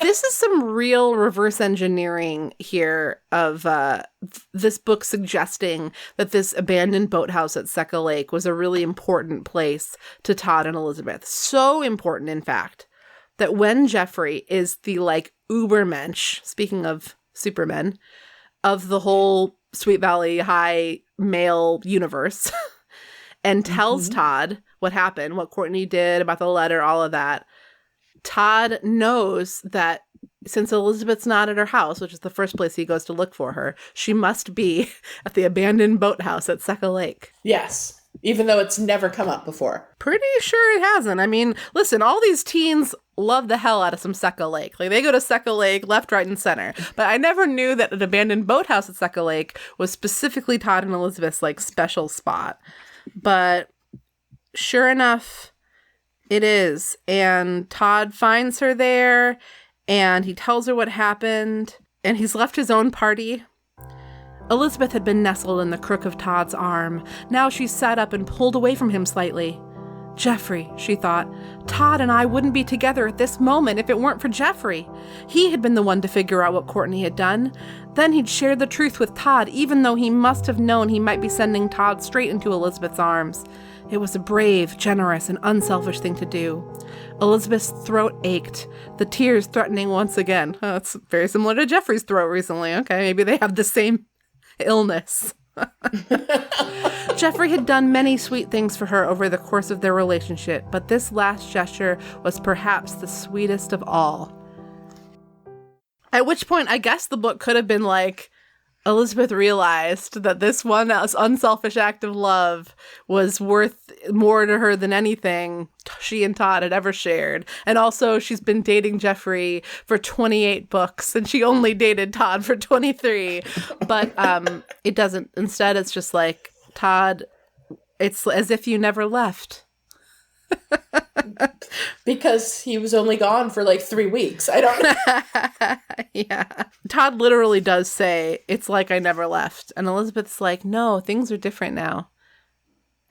this is some real reverse engineering here of this book suggesting that this abandoned boathouse at Seca Lake was a really important place to Todd and Elizabeth. So important, in fact, that when Jeffrey is the like ubermensch, speaking of supermen, of the whole Sweet Valley High male universe, and tells Todd what happened, what Courtney did about the letter, all of that, Todd knows that since Elizabeth's not at her house, which is the first place he goes to look for her, she must be at the abandoned boathouse at Seca Lake. Yes, even though it's never come up before. Pretty sure it hasn't. I mean, listen, all these teens love the hell out of some Seca Lake. Like, they go to Seca Lake left, right, and center. But I never knew that an abandoned boathouse at Seca Lake was specifically Todd and Elizabeth's, like, special spot. But sure enough, it is. And Todd finds her there, and he tells her what happened, and he's left his own party. Elizabeth had been nestled in the crook of Todd's arm. Now she sat up and pulled away from him slightly. Jeffrey, she thought. Todd and I wouldn't be together at this moment if it weren't for Jeffrey. He had been the one to figure out what Courtney had done. Then he'd shared the truth with Todd, even though he must have known he might be sending Todd straight into Elizabeth's arms. It was a brave, generous, and unselfish thing to do. Elizabeth's throat ached, the tears threatening once again. Oh, it's very similar to Jeffrey's throat recently. Okay, maybe they have the same illness. Jeffrey had done many sweet things for her over the course of their relationship, but this last gesture was perhaps the sweetest of all. At which point, I guess the book could have been like, Elizabeth realized that this one unselfish act of love was worth more to her than anything she and Todd had ever shared. And also, she's been dating Jeffrey for 28 books, and she only dated Todd for 23. But it doesn't. Instead, it's just like, Todd, it's as if you never left. Because he was only gone for like 3 weeks. I don't know. Yeah. Todd literally does say, it's like I never left. And Elizabeth's like, no, things are different now.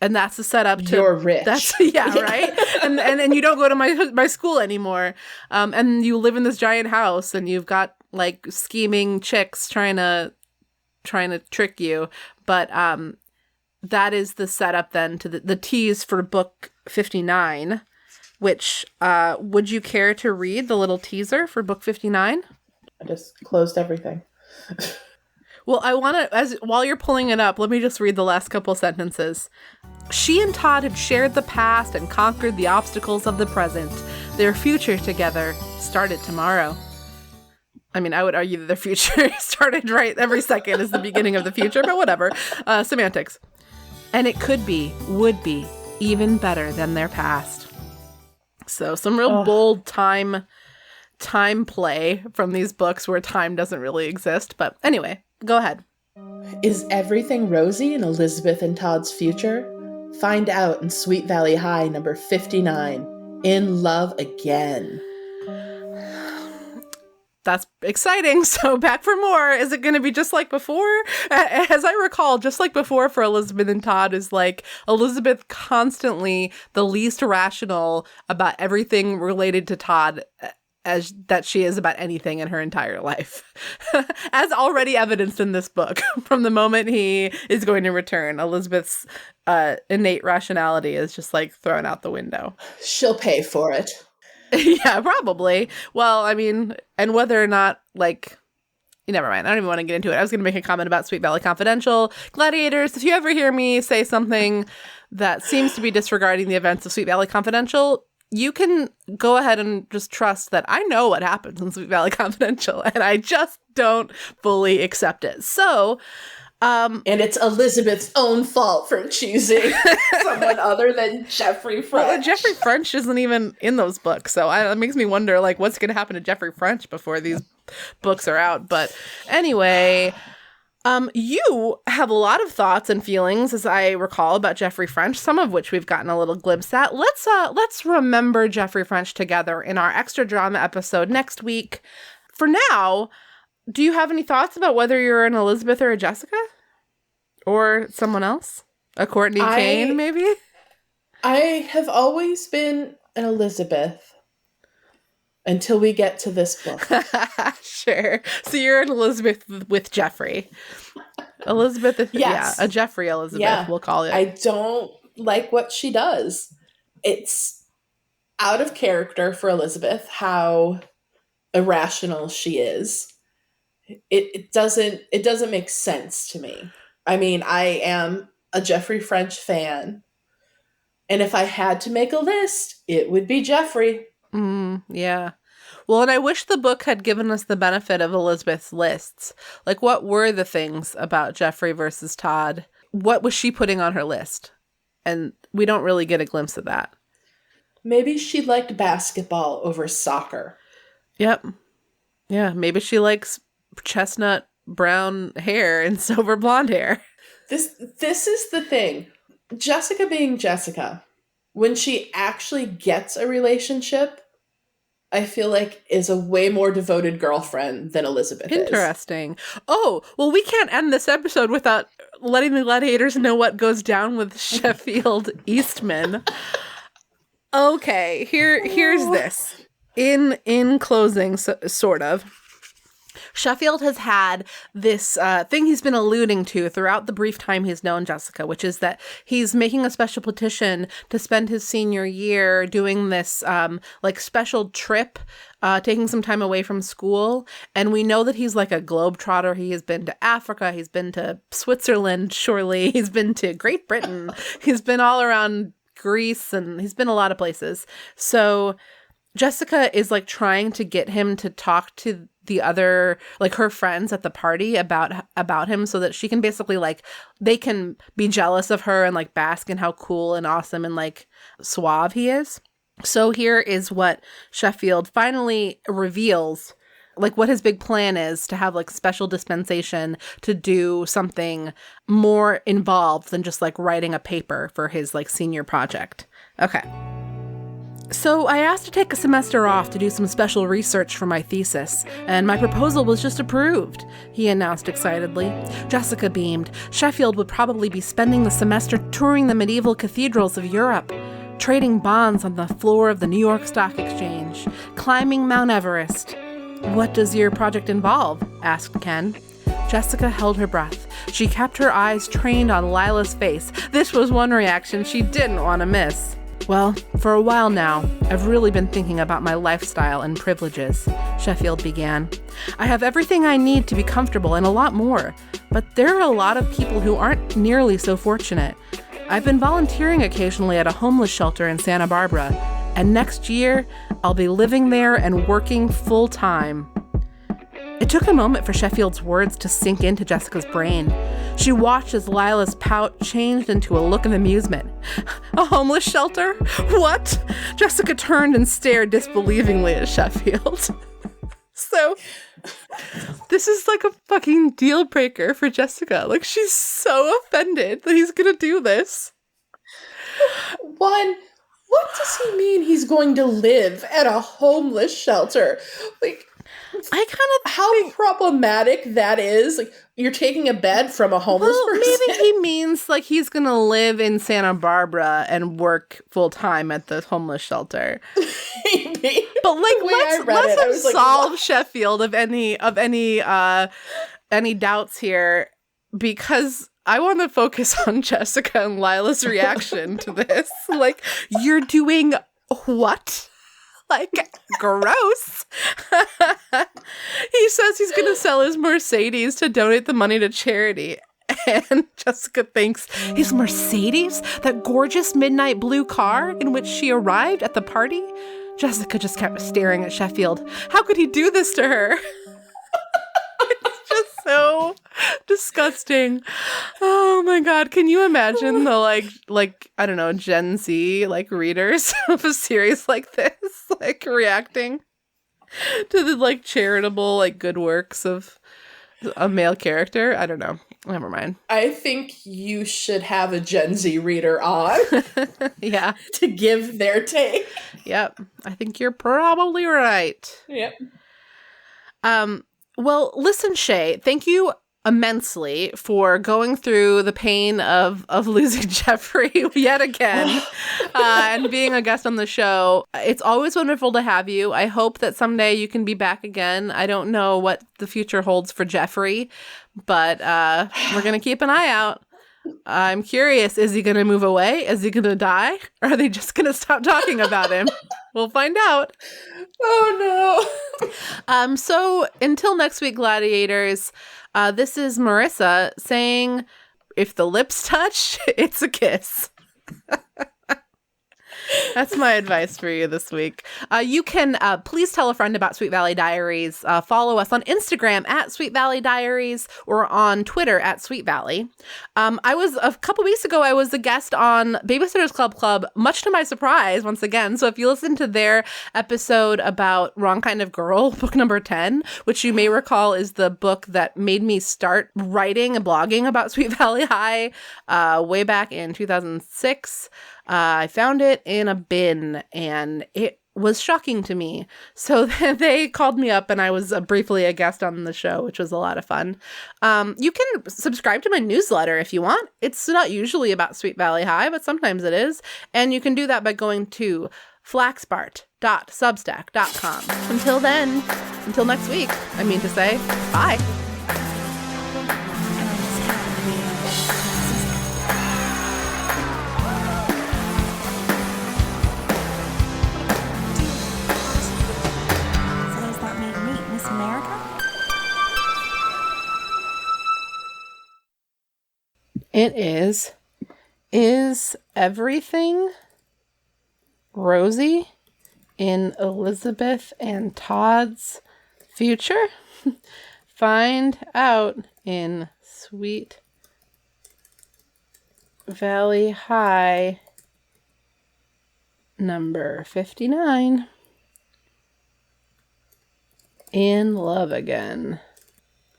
And that's the setup to... You're rich. Yeah, right? And you don't go to my school anymore. And you live in this giant house, and you've got like scheming chicks trying to trick you. But that is the setup then to the tease for book 59, which would you care to read the little teaser for book 59? I just closed everything. Well, I want to, while you're pulling it up, let me just read the last couple sentences. She and Todd had shared the past and conquered the obstacles of the present. Their future together started tomorrow. I mean, I would argue that their future started right every second is the beginning of the future, but whatever. Semantics. And it would be, even better than their past. So some real bold time play from these books where time doesn't really exist. But anyway, go ahead. Is everything rosy in Elizabeth and Todd's future? Find out in Sweet Valley High, number 59. In Love Again. That's exciting. So back for more. Is it going to be just like before? As I recall, just like before for Elizabeth and Todd is like Elizabeth constantly the least rational about everything related to Todd as that she is about anything in her entire life. As already evidenced in this book. From the moment he is going to return, Elizabeth's innate rationality is just like thrown out the window. She'll pay for it. Yeah, probably. Well, I mean, and whether or not, like, never mind. I don't even want to get into it. I was going to make a comment about Sweet Valley Confidential. Gladiators, if you ever hear me say something that seems to be disregarding the events of Sweet Valley Confidential, you can go ahead and just trust that I know what happens in Sweet Valley Confidential, and I just don't fully accept it. So... and it's Elizabeth's own fault for choosing someone other than Jeffrey French. Well, Jeffrey French isn't even in those books, so it makes me wonder, like, what's going to happen to Jeffrey French before these books are out. But anyway, you have a lot of thoughts and feelings, as I recall, about Jeffrey French, some of which we've gotten a little glimpse at. Let's remember Jeffrey French together in our extra drama episode next week. For now... Do you have any thoughts about whether you're an Elizabeth or a Jessica? Or someone else? A Courtney Kane, maybe? I have always been an Elizabeth until we get to this book. Sure. So you're an Elizabeth with Jeffrey. Elizabeth, yes. Yeah, a Jeffrey Elizabeth, we'll call it. I don't like what she does. It's out of character for Elizabeth, how irrational she is. It doesn't make sense to me. I mean, I am a Jeffrey French fan. And if I had to make a list, it would be Jeffrey. Yeah. Well, and I wish the book had given us the benefit of Elizabeth's lists. Like, what were the things about Jeffrey versus Todd? What was she putting on her list? And we don't really get a glimpse of that. Maybe she liked basketball over soccer. Yep. Yeah, maybe she likes chestnut brown hair and silver blonde hair. This is the thing. Jessica being Jessica, when she actually gets a relationship, I feel like is a way more devoted girlfriend than Elizabeth is. Interesting. Oh, well, we can't end this episode without letting the gladiators know what goes down with Sheffield Eastman. Okay, here's this. In closing, sort of. Sheffield has had this thing he's been alluding to throughout the brief time he's known Jessica, which is that he's making a special petition to spend his senior year doing this like special trip, taking some time away from school. And we know that he's like a globetrotter. He has been to Africa. He's been to Switzerland, surely. He's been to Great Britain. He's been all around Greece, and he's been a lot of places. So Jessica is like trying to get him to talk to the other, like her friends at the party about him, so that she can basically like, they can be jealous of her and like bask in how cool and awesome and like suave he is. So here is what Sheffield finally reveals, like what his big plan is, to have like special dispensation to do something more involved than just like writing a paper for his like senior project. Okay. So I asked to take a semester off to do some special research for my thesis, and my proposal was just approved, he announced excitedly. Jessica beamed. Sheffield would probably be spending the semester touring the medieval cathedrals of Europe, trading bonds on the floor of the New York Stock Exchange, climbing Mount Everest. What does your project involve? Asked Ken. Jessica held her breath. She kept her eyes trained on Lila's face. This was one reaction she didn't want to miss. Well, for a while now, I've really been thinking about my lifestyle and privileges, Sheffield began. I have everything I need to be comfortable and a lot more, but there are a lot of people who aren't nearly so fortunate. I've been volunteering occasionally at a homeless shelter in Santa Barbara, and next year, I'll be living there and working full time. It took a moment for Sheffield's words to sink into Jessica's brain. She watched as Lila's pout changed into a look of amusement. A homeless shelter? What? Jessica turned and stared disbelievingly at Sheffield. So, this is like a fucking deal breaker for Jessica. Like, she's so offended that he's gonna do this. One, what does he mean he's going to live at a homeless shelter? Like, I kind of how problematic that is. Like, you're taking a bed from a homeless person. Maybe he means like he's gonna live in Santa Barbara and work full time at the homeless shelter. Maybe. But like, let's absolve Sheffield of any doubts here, because I want to focus on Jessica and Lila's reaction to this. Like, you're doing what? Like, gross. He says he's going to sell his Mercedes to donate the money to charity. And Jessica thinks, his Mercedes? That gorgeous midnight blue car in which she arrived at the party? Jessica just kept staring at Sheffield. How could he do this to her? It's just so disgusting. Oh my God. Can you imagine the like I don't know, Gen Z like readers of a series like this, like reacting to the like charitable like good works of a male character? I don't know. Never mind. I think you should have a Gen Z reader on. Yeah. To give their take. Yep. I think you're probably right. Yep. Well, listen, Shey, thank you immensely for going through the pain of losing Jeffrey yet again and being a guest on the show. It's always wonderful to have you. I hope that someday you can be back again. I don't know what the future holds for Jeffrey, but we're going to keep an eye out. I'm curious, is he going to move away? Is he going to die? Or are they just going to stop talking about him? We'll find out. Oh, no. So until next week, gladiators, this is Marissa saying, if the lips touch, it's a kiss. That's my advice for you this week. You can please tell a friend about Sweet Valley Diaries. Follow us on Instagram at Sweet Valley Diaries or on Twitter at Sweet Valley. A couple weeks ago, I was a guest on Babysitter's Club, much to my surprise, once again. So if you listen to their episode about Wrong Kind of Girl, book number 10, which you may recall is the book that made me start writing and blogging about Sweet Valley High way back in 2006. I found it in a bin, and it was shocking to me. So they called me up, and I was briefly a guest on the show, which was a lot of fun. You can subscribe to my newsletter if you want. It's not usually about Sweet Valley High, but sometimes it is. And you can do that by going to Flaxbart, shey.substack.com. Until then, until next week, I mean to say, bye. So does that make me Miss America? It is everything rosy in Elizabeth and Todd's future? Find out in Sweet Valley High number 59. In love again.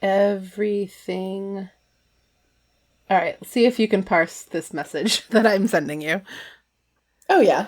Everything. All right, see if you can parse this message that I'm sending you. Oh, yeah.